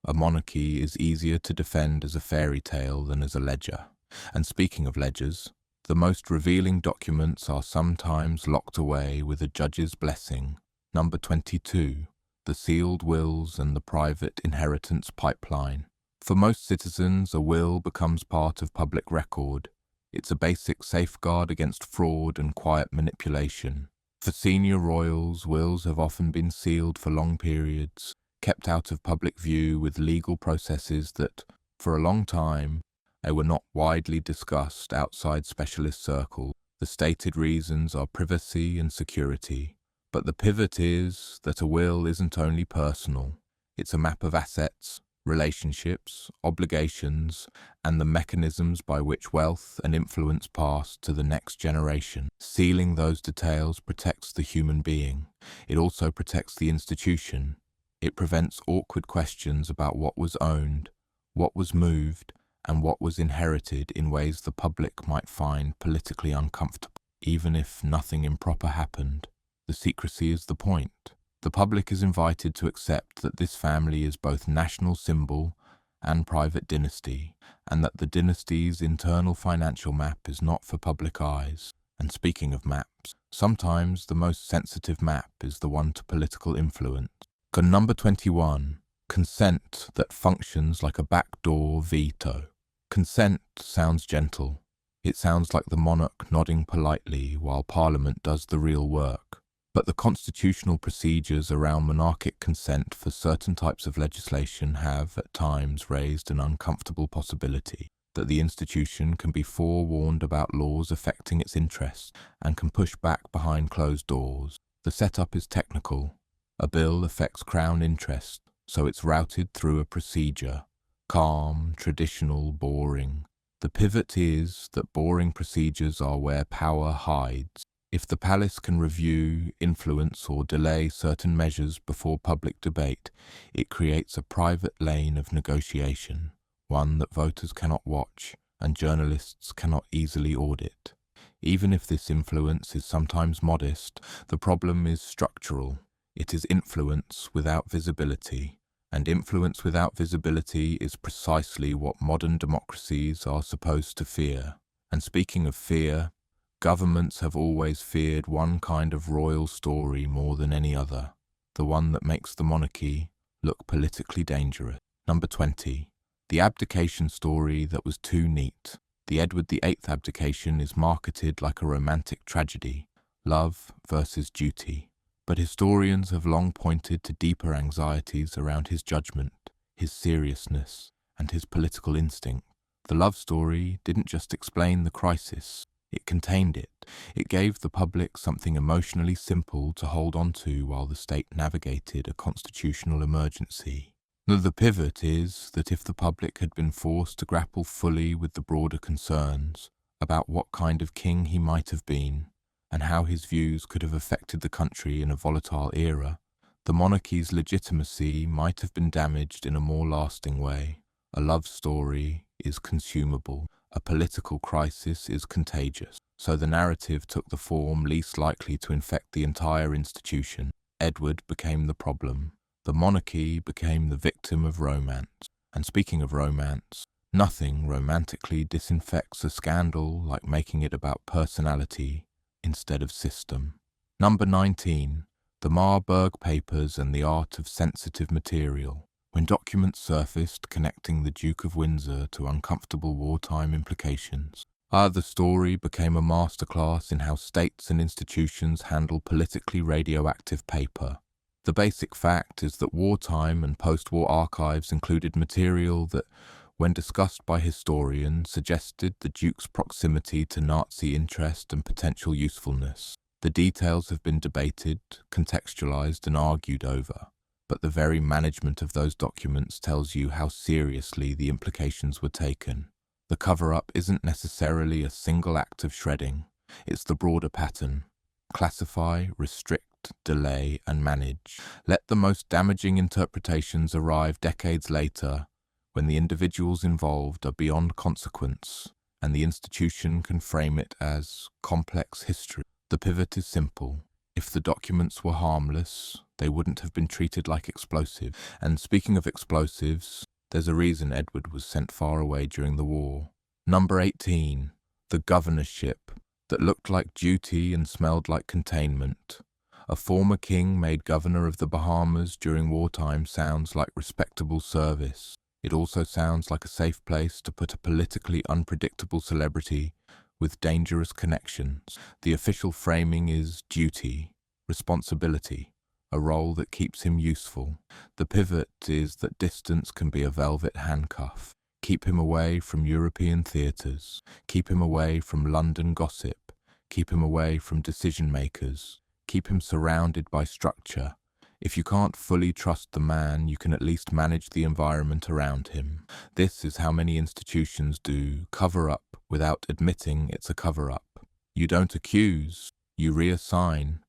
A monarchy is easier to defend as a fairy tale than as a ledger. And speaking of ledgers, the most revealing documents are sometimes locked away with a judge's blessing. Number 22. The sealed wills and the private inheritance pipeline. For most citizens, a will becomes part of public record. It's a basic safeguard against fraud and quiet manipulation. For senior royals, wills have often been sealed for long periods, kept out of public view with legal processes that, for a long time, they were not widely discussed outside specialist circles. The stated reasons are privacy and security, but the pivot is that a will isn't only personal. It's a map of assets, relationships, obligations, and the mechanisms by which wealth and influence pass to the next generation. Sealing those details protects the human being. It also protects the institution. It prevents awkward questions about what was owned, what was moved, and what was inherited in ways the public might find politically uncomfortable. Even if nothing improper happened, the secrecy is the point. The public is invited to accept that this family is both national symbol and private dynasty, and that the dynasty's internal financial map is not for public eyes. And speaking of maps, sometimes the most sensitive map is the one to political influence. Number 21. Consent that functions like a backdoor veto. Consent sounds gentle. It sounds like the monarch nodding politely while Parliament does the real work. But the constitutional procedures around monarchic consent for certain types of legislation have, at times, raised an uncomfortable possibility that the institution can be forewarned about laws affecting its interests and can push back behind closed doors. The setup is technical. A bill affects Crown interest, so it's routed through a procedure. Calm, traditional, boring. The pivot is that boring procedures are where power hides. If the palace can review, influence, or delay certain measures before public debate, it creates a private lane of negotiation, one that voters cannot watch and journalists cannot easily audit. Even if this influence is sometimes modest, the problem is structural. It is influence without visibility, and influence without visibility is precisely what modern democracies are supposed to fear. And speaking of fear, governments have always feared one kind of royal story more than any other, the one that makes the monarchy look politically dangerous. Number 20. The abdication story that was too neat. The Edward VIII abdication is marketed like a romantic tragedy, love versus duty. But historians have long pointed to deeper anxieties around his judgment, his seriousness, and his political instinct. The love story didn't just explain the crisis, it contained it. It gave the public something emotionally simple to hold on to while the state navigated a constitutional emergency. The pivot is that if the public had been forced to grapple fully with the broader concerns about what kind of king he might have been, and how his views could have affected the country in a volatile era, the monarchy's legitimacy might have been damaged in a more lasting way. A love story is consumable. A political crisis is contagious. So the narrative took the form least likely to infect the entire institution. Edward became the problem. The monarchy became the victim of romance. And speaking of romance, nothing romantically disinfects a scandal like making it about personality instead of system. Number 19. The Marburg Papers and the Art of Sensitive Material. When documents surfaced connecting the Duke of Windsor to uncomfortable wartime implications, the story became a masterclass in how states and institutions handle politically radioactive paper. The basic fact is that wartime and post-war archives included material that, when discussed by historians, suggested the Duke's proximity to Nazi interest and potential usefulness. The details have been debated, contextualized, and argued over, but the very management of those documents tells you how seriously the implications were taken. The cover-up isn't necessarily a single act of shredding, it's the broader pattern. Classify, restrict, delay, and manage. Let the most damaging interpretations arrive decades later, when the individuals involved are beyond consequence, and the institution can frame it as complex history. The pivot is simple. If the documents were harmless, they wouldn't have been treated like explosives. And speaking of explosives, there's a reason Edward was sent far away during the war. Number 18. The governorship that looked like duty and smelled like containment. A former king made governor of the Bahamas during wartime sounds like respectable service. It also sounds like a safe place to put a politically unpredictable celebrity with dangerous connections. The official framing is duty, responsibility, a role that keeps him useful. The pivot is that distance can be a velvet handcuff. Keep him away from European theatres, keep him away from London gossip, keep him away from decision makers, keep him surrounded by structure. If you can't fully trust the man, you can at least manage the environment around him. This is how many institutions do cover up without admitting it's a cover-up. You don't accuse, you reassign,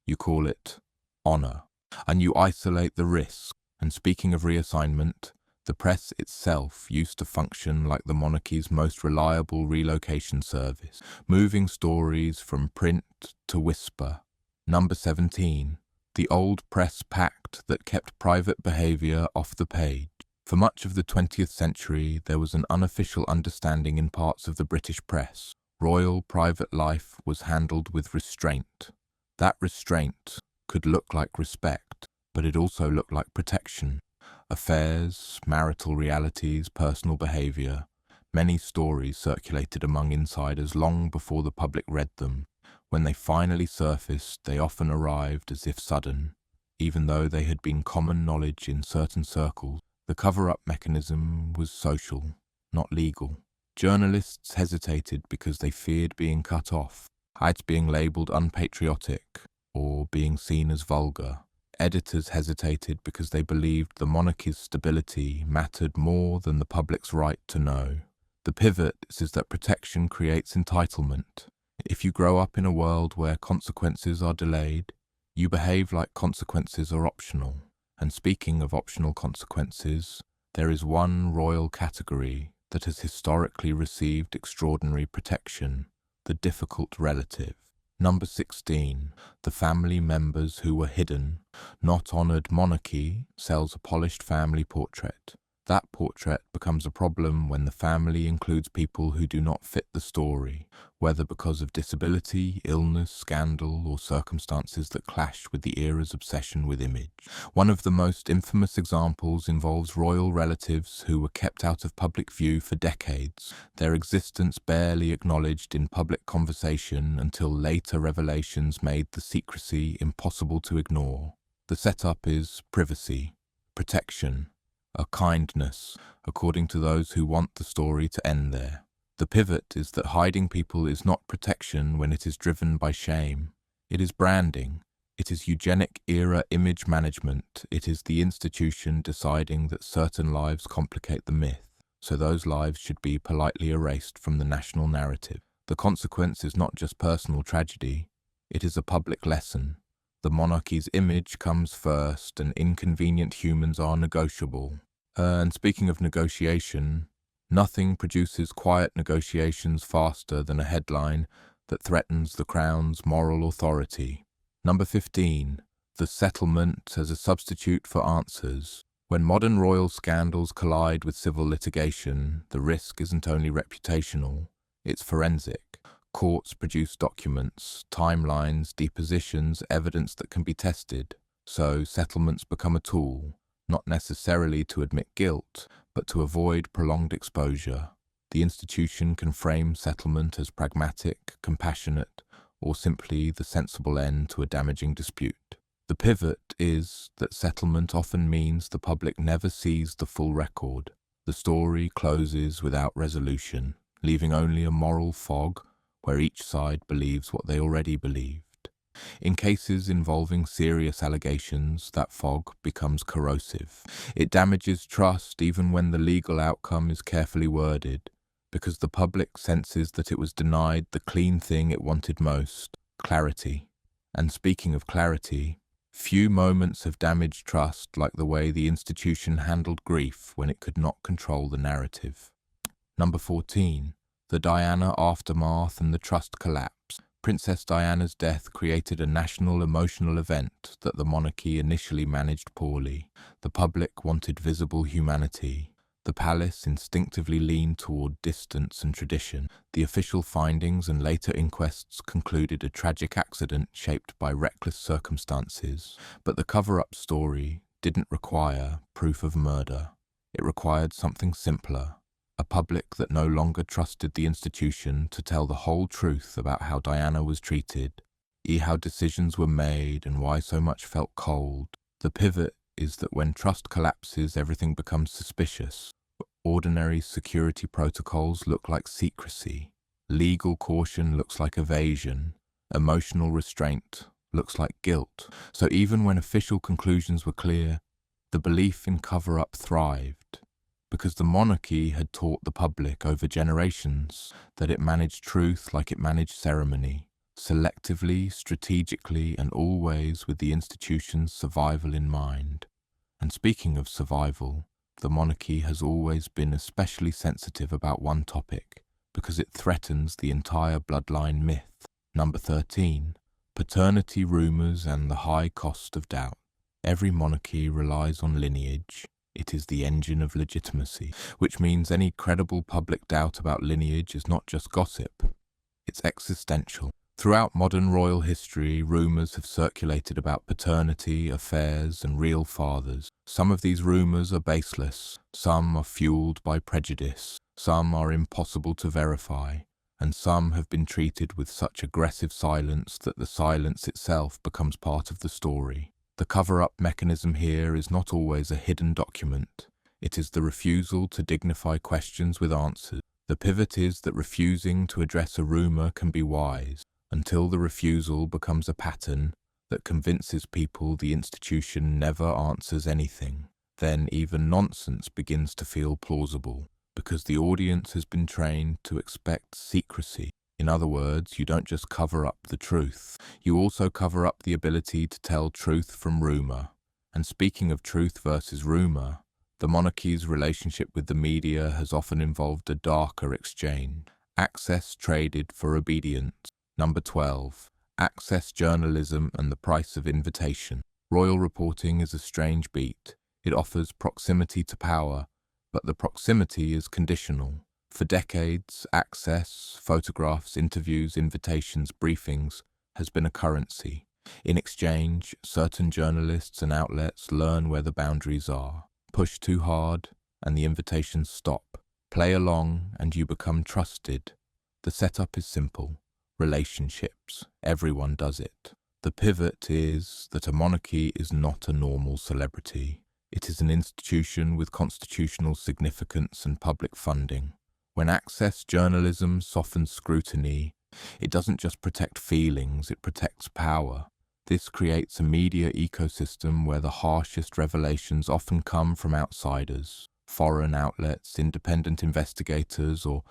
you call it honor, and you isolate the risk. And speaking of reassignment, the press itself used to function like the monarchy's most reliable relocation service, moving stories from print to whisper. Number 17. The old press pact that kept private behaviour off the page. For much of the 20th century, there was an unofficial understanding in parts of the British press. Royal private life was handled with restraint. That restraint could look like respect, but it also looked like protection. Affairs, marital realities, personal behaviour. Many stories circulated among insiders long before the public read them. When they finally surfaced, they often arrived as if sudden, even though they had been common knowledge in certain circles. The cover-up mechanism was social, not legal. Journalists hesitated because they feared being cut off, hides being labelled unpatriotic, or being seen as vulgar. Editors hesitated because they believed the monarchy's stability mattered more than the public's right to know. The pivot is that protection creates entitlement. If you grow up in a world where consequences are delayed, you behave like consequences are optional. And speaking of optional consequences, there is one royal category that has historically received extraordinary protection: the difficult relative. Number 16. The family members who were hidden. Not honoured monarchy sells a polished family portrait. That portrait becomes a problem when the family includes people who do not fit the story, whether because of disability, illness, scandal, or circumstances that clash with the era's obsession with image. One of the most infamous examples involves royal relatives who were kept out of public view for decades, their existence barely acknowledged in public conversation until later revelations made the secrecy impossible to ignore. The setup is privacy, protection, a kindness, according to those who want the story to end there. The pivot is that hiding people is not protection when it is driven by shame. It is branding. It is eugenic era image management. It is the institution deciding that certain lives complicate the myth, so those lives should be politely erased from the national narrative. The consequence is not just personal tragedy. It is a public lesson. The monarchy's image comes first, and inconvenient humans are negotiable. And speaking of negotiation, nothing produces quiet negotiations faster than a headline that threatens the Crown's moral authority. Number 15. The settlement as a substitute for answers. When modern royal scandals collide with civil litigation, the risk isn't only reputational, it's forensic. Courts produce documents, timelines, depositions, evidence that can be tested. So settlements become a tool, not necessarily to admit guilt, but to avoid prolonged exposure. The institution can frame settlement as pragmatic, compassionate, or simply the sensible end to a damaging dispute. The pivot is that settlement often means the public never sees the full record. The story closes without resolution, leaving only a moral fog where each side believes what they already believed. In cases involving serious allegations, that fog becomes corrosive. It damages trust even when the legal outcome is carefully worded, because the public senses that it was denied the clean thing it wanted most: clarity. And speaking of clarity, few moments have damaged trust like the way the institution handled grief when it could not control the narrative. Number 14. The Diana aftermath and the trust collapse. Princess Diana's death created a national emotional event that the monarchy initially managed poorly. The public wanted visible humanity. The palace instinctively leaned toward distance and tradition. The official findings and later inquests concluded a tragic accident shaped by reckless circumstances. But the cover-up story didn't require proof of murder. It required something simpler: a public that no longer trusted the institution to tell the whole truth about how Diana was treated, how decisions were made and why so much felt cold. The pivot is that when trust collapses, everything becomes suspicious. Ordinary security protocols look like secrecy. Legal caution looks like evasion. Emotional restraint looks like guilt. So even when official conclusions were clear, the belief in cover-up thrived, because the monarchy had taught the public over generations that it managed truth like it managed ceremony, selectively, strategically, and always with the institution's survival in mind. And speaking of survival, the monarchy has always been especially sensitive about one topic, because it threatens the entire bloodline myth. Number 13. Paternity rumours and the high cost of doubt. Every monarchy relies on lineage. It is the engine of legitimacy, which means any credible public doubt about lineage is not just gossip, it's existential. Throughout modern royal history, rumours have circulated about paternity, affairs, and real fathers. Some of these rumours are baseless, some are fuelled by prejudice, some are impossible to verify, and some have been treated with such aggressive silence that the silence itself becomes part of the story. The cover-up mechanism here is not always a hidden document. It is the refusal to dignify questions with answers. The pivot is that refusing to address a rumour can be wise, until the refusal becomes a pattern that convinces people the institution never answers anything. Then even nonsense begins to feel plausible, because the audience has been trained to expect secrecy. In other words, you don't just cover up the truth, you also cover up the ability to tell truth from rumour. And speaking of truth versus rumour, the monarchy's relationship with the media has often involved a darker exchange. Access traded for obedience. Number 12. Access journalism and the price of invitation. Royal reporting is a strange beat. It offers proximity to power, but the proximity is conditional. For decades, access, photographs, interviews, invitations, briefings has been a currency. In exchange, certain journalists and outlets learn where the boundaries are. Push too hard, and the invitations stop. Play along, and you become trusted. The setup is simple. Relationships. Everyone does it. The pivot is that a monarchy is not a normal celebrity. It is an institution with constitutional significance and public funding. When access journalism softens scrutiny, it doesn't just protect feelings, it protects power. This creates a media ecosystem where the harshest revelations often come from outsiders, foreign outlets, independent investigators, or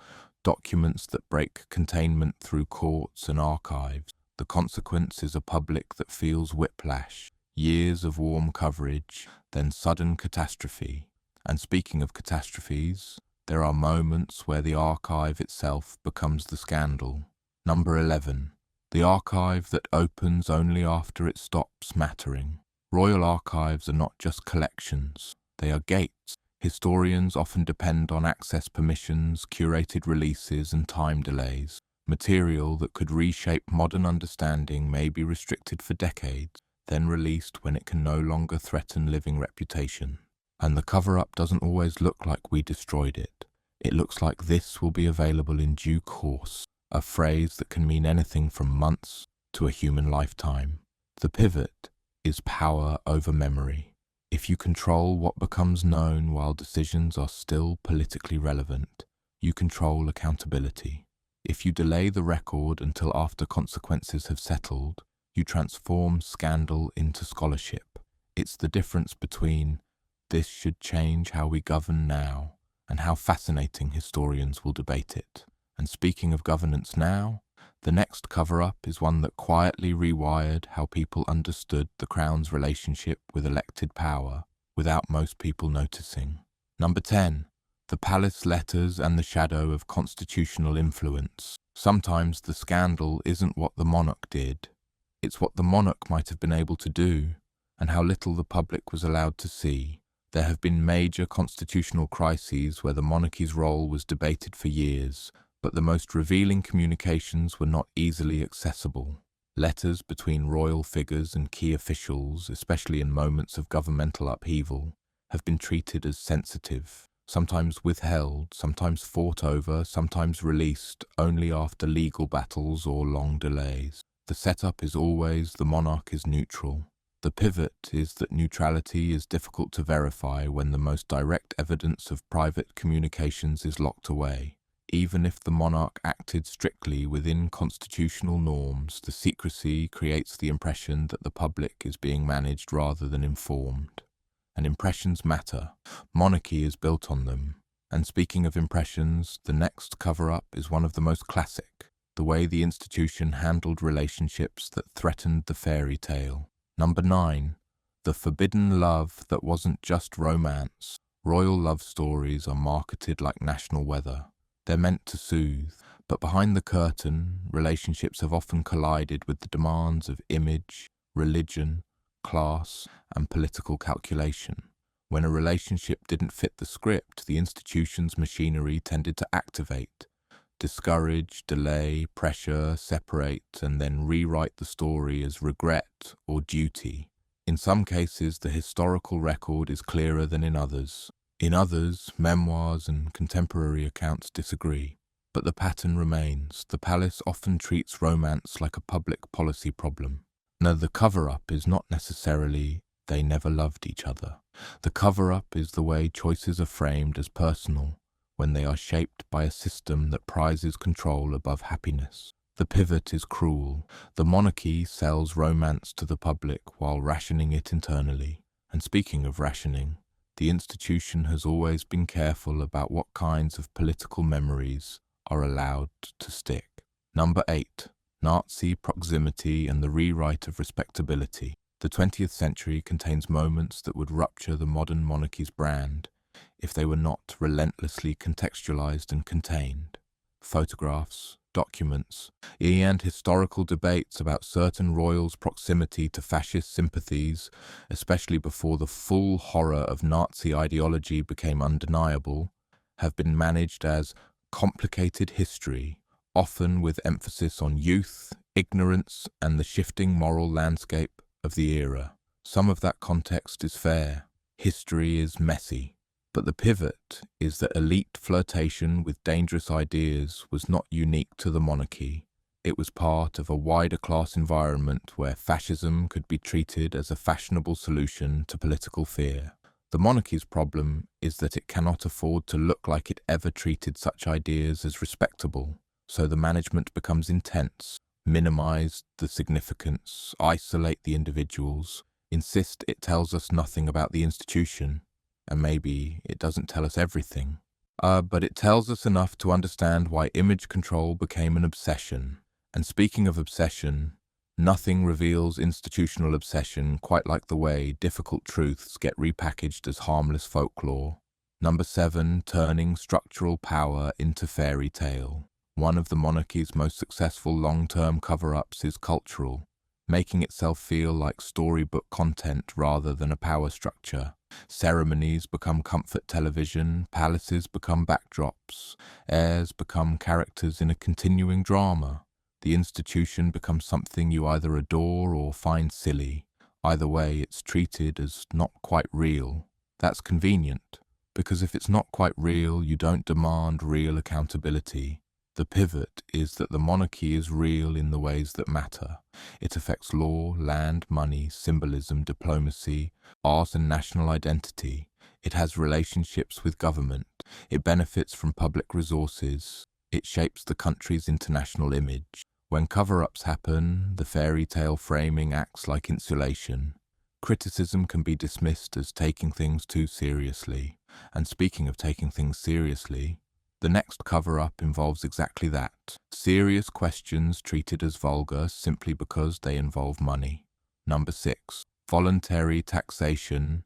documents that break containment through courts and archives. The consequence is a public that feels whiplash, years of warm coverage, then sudden catastrophe. And speaking of catastrophes, there are moments where the archive itself becomes the scandal. Number 11. The archive that opens only after it stops mattering. Royal archives are not just collections, they are gates. Historians often depend on access permissions, curated releases, and time delays. Material that could reshape modern understanding may be restricted for decades, then released when it can no longer threaten living reputation. And the cover-up doesn't always look like we destroyed it. It looks like this will be available in due course, a phrase that can mean anything from months to a human lifetime. The pivot is power over memory. If you control what becomes known while decisions are still politically relevant, you control accountability. If you delay the record until after consequences have settled, you transform scandal into scholarship. It's the difference between "this should change how we govern now" and how fascinating historians will debate it. And speaking of governance now, the next cover-up is one that quietly rewired how people understood the Crown's relationship with elected power without most people noticing. Number 10. The palace letters and the shadow of constitutional influence. Sometimes the scandal isn't what the monarch did, it's what the monarch might have been able to do, and how little the public was allowed to see. There have been major constitutional crises where the monarchy's role was debated for years, but the most revealing communications were not easily accessible. Letters between royal figures and key officials, especially in moments of governmental upheaval, have been treated as sensitive. sometimes withheld, sometimes fought over, sometimes released only after legal battles or long delays. The setup is always the monarch is neutral. The pivot is that neutrality is difficult to verify when the most direct evidence of private communications is locked away. Even if the monarch acted strictly within constitutional norms, the secrecy creates the impression that the public is being managed rather than informed. And impressions matter. Monarchy is built on them. And speaking of impressions, the next cover-up is one of the most classic, the way the institution handled relationships that threatened the fairy tale. Number 9. The forbidden love that wasn't just romance. Royal love stories are marketed like national weather. They're meant to soothe, but behind the curtain, relationships have often collided with the demands of image, religion, class, and political calculation. When a relationship didn't fit the script, the institution's machinery tended to activate, discourage, delay, pressure, separate, and then rewrite the story as regret or duty. In some cases, the historical record is clearer than in others. In others, memoirs and contemporary accounts disagree. But the pattern remains. The palace often treats romance like a public policy problem. Now, the cover-up is not necessarily they never loved each other. The cover-up is the way choices are framed as personal when they are shaped by a system that prizes control above happiness. The pivot is cruel. The monarchy sells romance to the public while rationing it internally. And speaking of rationing, the institution has always been careful about what kinds of political memories are allowed to stick. Number 8. Nazi proximity and the rewrite of respectability. The 20th century contains moments that would rupture the modern monarchy's brand if they were not relentlessly contextualized and contained. Photographs, documents, and historical debates about certain royals' proximity to fascist sympathies, especially before the full horror of Nazi ideology became undeniable, have been managed as complicated history, often with emphasis on youth, ignorance, and the shifting moral landscape of the era. Some of that context is fair. History is messy. But the pivot is that elite flirtation with dangerous ideas was not unique to the monarchy. It was part of a wider class environment where fascism could be treated as a fashionable solution to political fear. The monarchy's problem is that it cannot afford to look like it ever treated such ideas as respectable, so the management becomes intense, minimize the significance, isolate the individuals, insist it tells us nothing about the institution. And maybe it doesn't tell us everything. But it tells us enough to understand why image control became an obsession. And speaking of obsession, nothing reveals institutional obsession quite like the way difficult truths get repackaged as harmless folklore. Number 7, turning structural power into fairy tale. One of the monarchy's most successful long-term cover-ups is cultural, making itself feel like storybook content rather than a power structure. Ceremonies become comfort television, palaces become backdrops, heirs become characters in a continuing drama. The institution becomes something you either adore or find silly. Either way, it's treated as not quite real. That's convenient, because if it's not quite real, you don't demand real accountability. The pivot is that the monarchy is real in the ways that matter. It affects law, land, money, symbolism, diplomacy, art and national identity. It has relationships with government. It benefits from public resources. It shapes the country's international image. When cover-ups happen, the fairy tale framing acts like insulation. Criticism can be dismissed as taking things too seriously. And speaking of taking things seriously, the next cover-up involves exactly that. Serious questions treated as vulgar simply because they involve money. Number 6. Voluntary taxation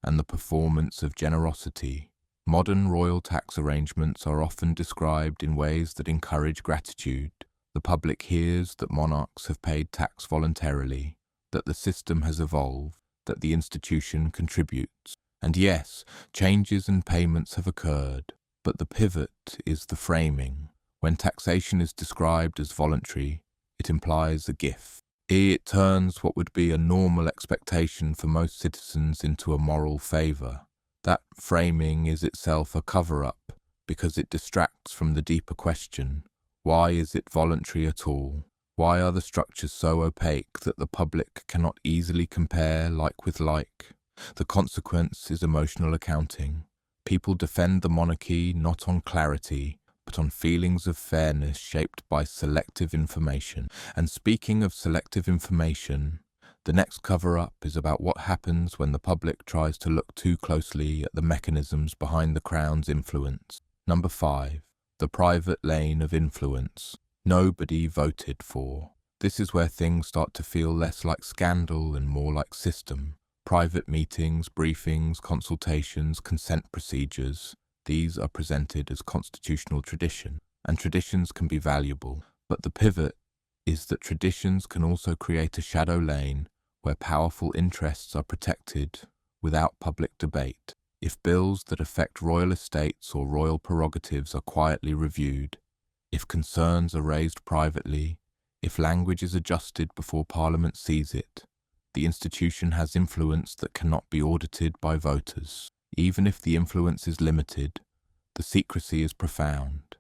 and the performance of generosity. Modern royal tax arrangements are often described in ways that encourage gratitude. The public hears that monarchs have paid tax voluntarily, that the system has evolved, that the institution contributes. And yes, changes and payments have occurred. But the pivot is the framing. When taxation is described as voluntary, it implies a gift. It turns what would be a normal expectation for most citizens into a moral favor. That framing is itself a cover-up because it distracts from the deeper question: why is it voluntary at all? Why are the structures so opaque that the public cannot easily compare like with like? The consequence is emotional accounting. People defend the monarchy not on clarity, but on feelings of fairness shaped by selective information. And speaking of selective information, the next cover-up is about what happens when the public tries to look too closely at the mechanisms behind the Crown's influence. Number 5. The private lane of influence. Nobody voted for. This is where things start to feel less like scandal and more like system. Private meetings, briefings, consultations, consent procedures. These are presented as constitutional tradition, and traditions can be valuable. But the pivot is that traditions can also create a shadow lane where powerful interests are protected without public debate. If bills that affect royal estates or royal prerogatives are quietly reviewed, if concerns are raised privately, if language is adjusted before Parliament sees it, the institution has influence that cannot be audited by voters. Even if the influence is limited, the secrecy is profound.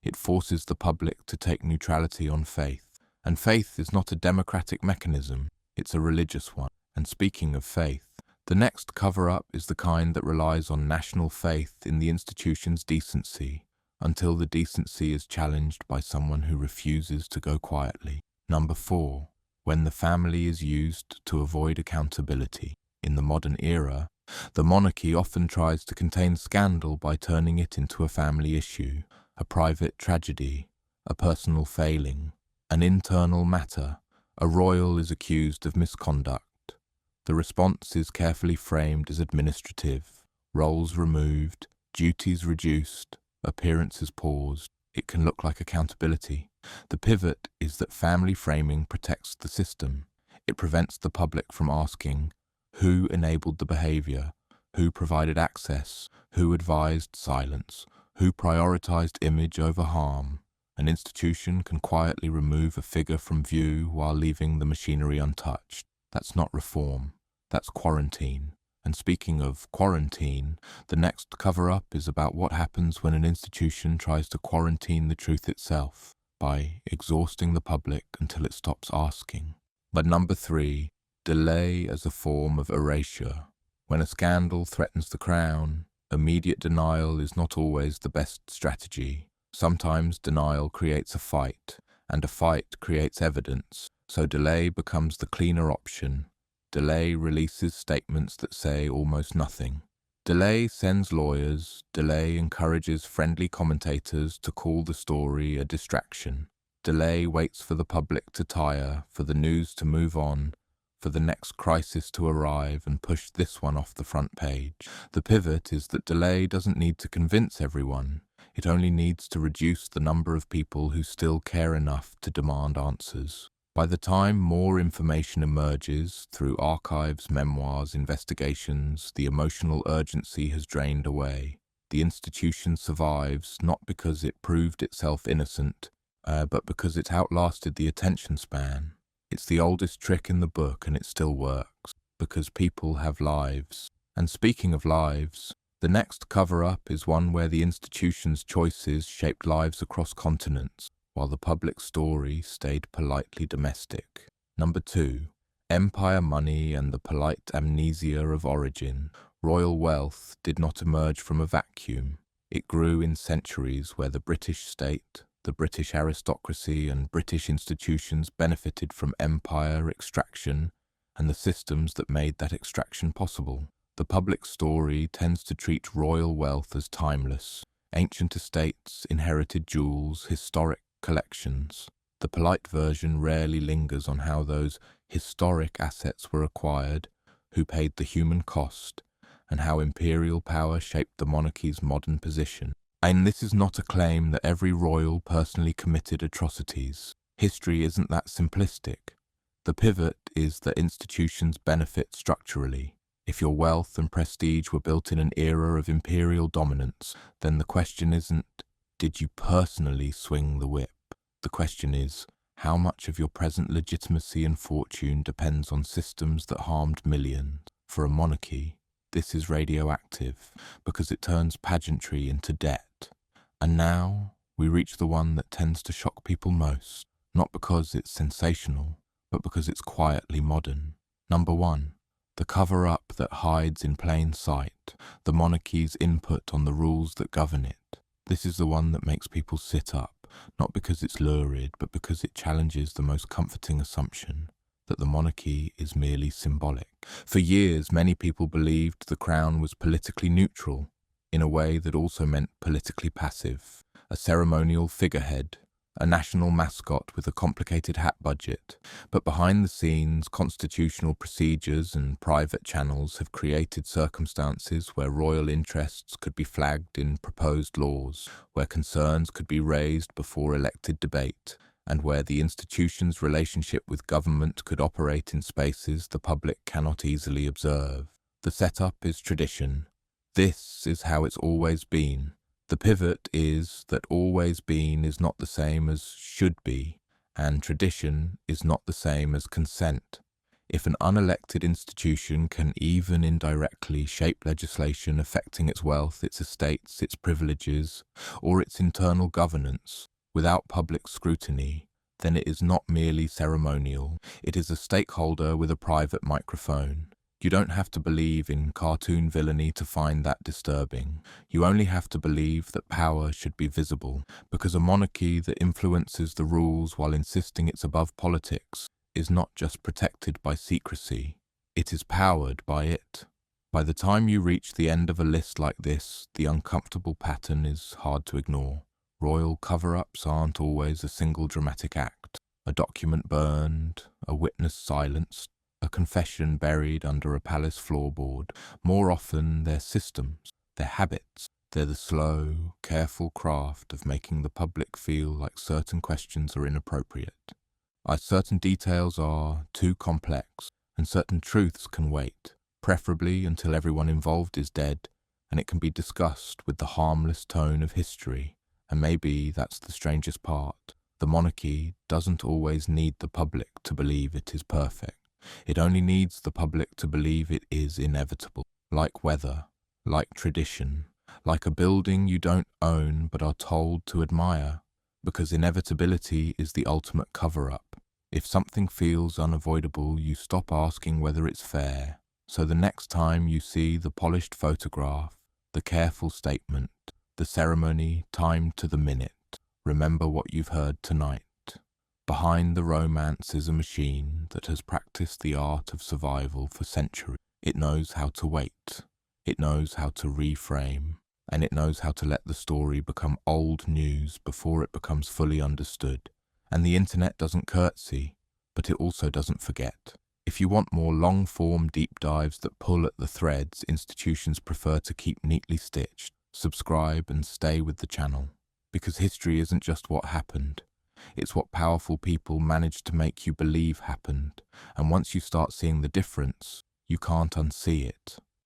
It forces the public to take neutrality on faith. And faith is not a democratic mechanism, it's a religious one. And speaking of faith, the next cover-up is the kind that relies on national faith in the institution's decency, until the decency is challenged by someone who refuses to go quietly. Number 4. When the family is used to avoid accountability. In the modern era, the monarchy often tries to contain scandal by turning it into a family issue, a private tragedy, a personal failing, an internal matter. A royal is accused of misconduct. The response is carefully framed as administrative, roles removed, duties reduced, appearances paused. It can look like accountability. The pivot is that family framing protects the system. It prevents the public from asking, who enabled the behavior, who provided access, who advised silence, who prioritized image over harm. An institution can quietly remove a figure from view while leaving the machinery untouched. That's not reform, that's quarantine. And speaking of quarantine, the next cover-up is about what happens when an institution tries to quarantine the truth itself by exhausting the public until it stops asking. But number 3, delay as a form of erasure. When a scandal threatens the crown, immediate denial is not always the best strategy. Sometimes denial creates a fight, and a fight creates evidence, so delay becomes the cleaner option. Delay releases statements that say almost nothing. Delay sends lawyers, delay encourages friendly commentators to call the story a distraction. Delay waits for the public to tire, for the news to move on, for the next crisis to arrive and push this one off the front page. The pivot is that delay doesn't need to convince everyone. It only needs to reduce the number of people who still care enough to demand answers. By the time more information emerges through archives, memoirs, investigations, the emotional urgency has drained away. The institution survives not because it proved itself innocent, but because it outlasted the attention span. It's the oldest trick in the book and it still works, because people have lives. And speaking of lives, the next cover-up is one where the institution's choices shaped lives across continents, while the public story stayed politely domestic. Number 2, empire money and the polite amnesia of origin. Royal wealth did not emerge from a vacuum. It grew in centuries where the British state, the British aristocracy and British institutions benefited from empire extraction and the systems that made that extraction possible. The public story tends to treat royal wealth as timeless. Ancient estates, inherited jewels, historic collections. The polite version rarely lingers on how those historic assets were acquired, who paid the human cost, and how imperial power shaped the monarchy's modern position. And this is not a claim that every royal personally committed atrocities. History isn't that simplistic. The pivot is that institutions benefit structurally. If your wealth and prestige were built in an era of imperial dominance, then the question isn't, did you personally swing the whip? The question is, how much of your present legitimacy and fortune depends on systems that harmed millions? For a monarchy, this is radioactive, because it turns pageantry into debt. And now we reach the one that tends to shock people most, not because it's sensational, but because it's quietly modern. Number 1. The cover-up that hides in plain sight, the monarchy's input on the rules that govern it. This is the one that makes people sit up, not because it's lurid, but because it challenges the most comforting assumption that the monarchy is merely symbolic. For years, many people believed the crown was politically neutral, in a way that also meant politically passive, a ceremonial figurehead, a national mascot with a complicated hat budget. But behind the scenes, constitutional procedures and private channels have created circumstances where royal interests could be flagged in proposed laws, where concerns could be raised before elected debate, and where the institution's relationship with government could operate in spaces the public cannot easily observe. The setup is tradition. This is how it's always been. The pivot is that always been is not the same as should be, and tradition is not the same as consent. If an unelected institution can even indirectly shape legislation affecting its wealth, its estates, its privileges, or its internal governance, without public scrutiny, then it is not merely ceremonial. It is a stakeholder with a private microphone. You don't have to believe in cartoon villainy to find that disturbing. You only have to believe that power should be visible, because a monarchy that influences the rules while insisting it's above politics is not just protected by secrecy, it is powered by it. By the time you reach the end of a list like this, the uncomfortable pattern is hard to ignore. Royal cover-ups aren't always a single dramatic act. A document burned, a witness silenced, a confession buried under a palace floorboard. More often, they're systems, they're habits. They're the slow, careful craft of making the public feel like certain questions are inappropriate. Certain details are too complex, and certain truths can wait, preferably until everyone involved is dead, and it can be discussed with the harmless tone of history. And maybe that's the strangest part. The monarchy doesn't always need the public to believe it is perfect. It only needs the public to believe it is inevitable, like weather, like tradition, like a building you don't own but are told to admire, because inevitability is the ultimate cover-up. If something feels unavoidable, you stop asking whether it's fair. So the next time you see the polished photograph, the careful statement, the ceremony timed to the minute, remember what you've heard tonight. Behind the romance is a machine that has practiced the art of survival for centuries. It knows how to wait, it knows how to reframe, and it knows how to let the story become old news before it becomes fully understood. And the internet doesn't curtsy, but it also doesn't forget. If you want more long-form deep dives that pull at the threads institutions prefer to keep neatly stitched, subscribe and stay with the channel. Because history isn't just what happened. It's what powerful people managed to make you believe happened, and once you start seeing the difference, you can't unsee it.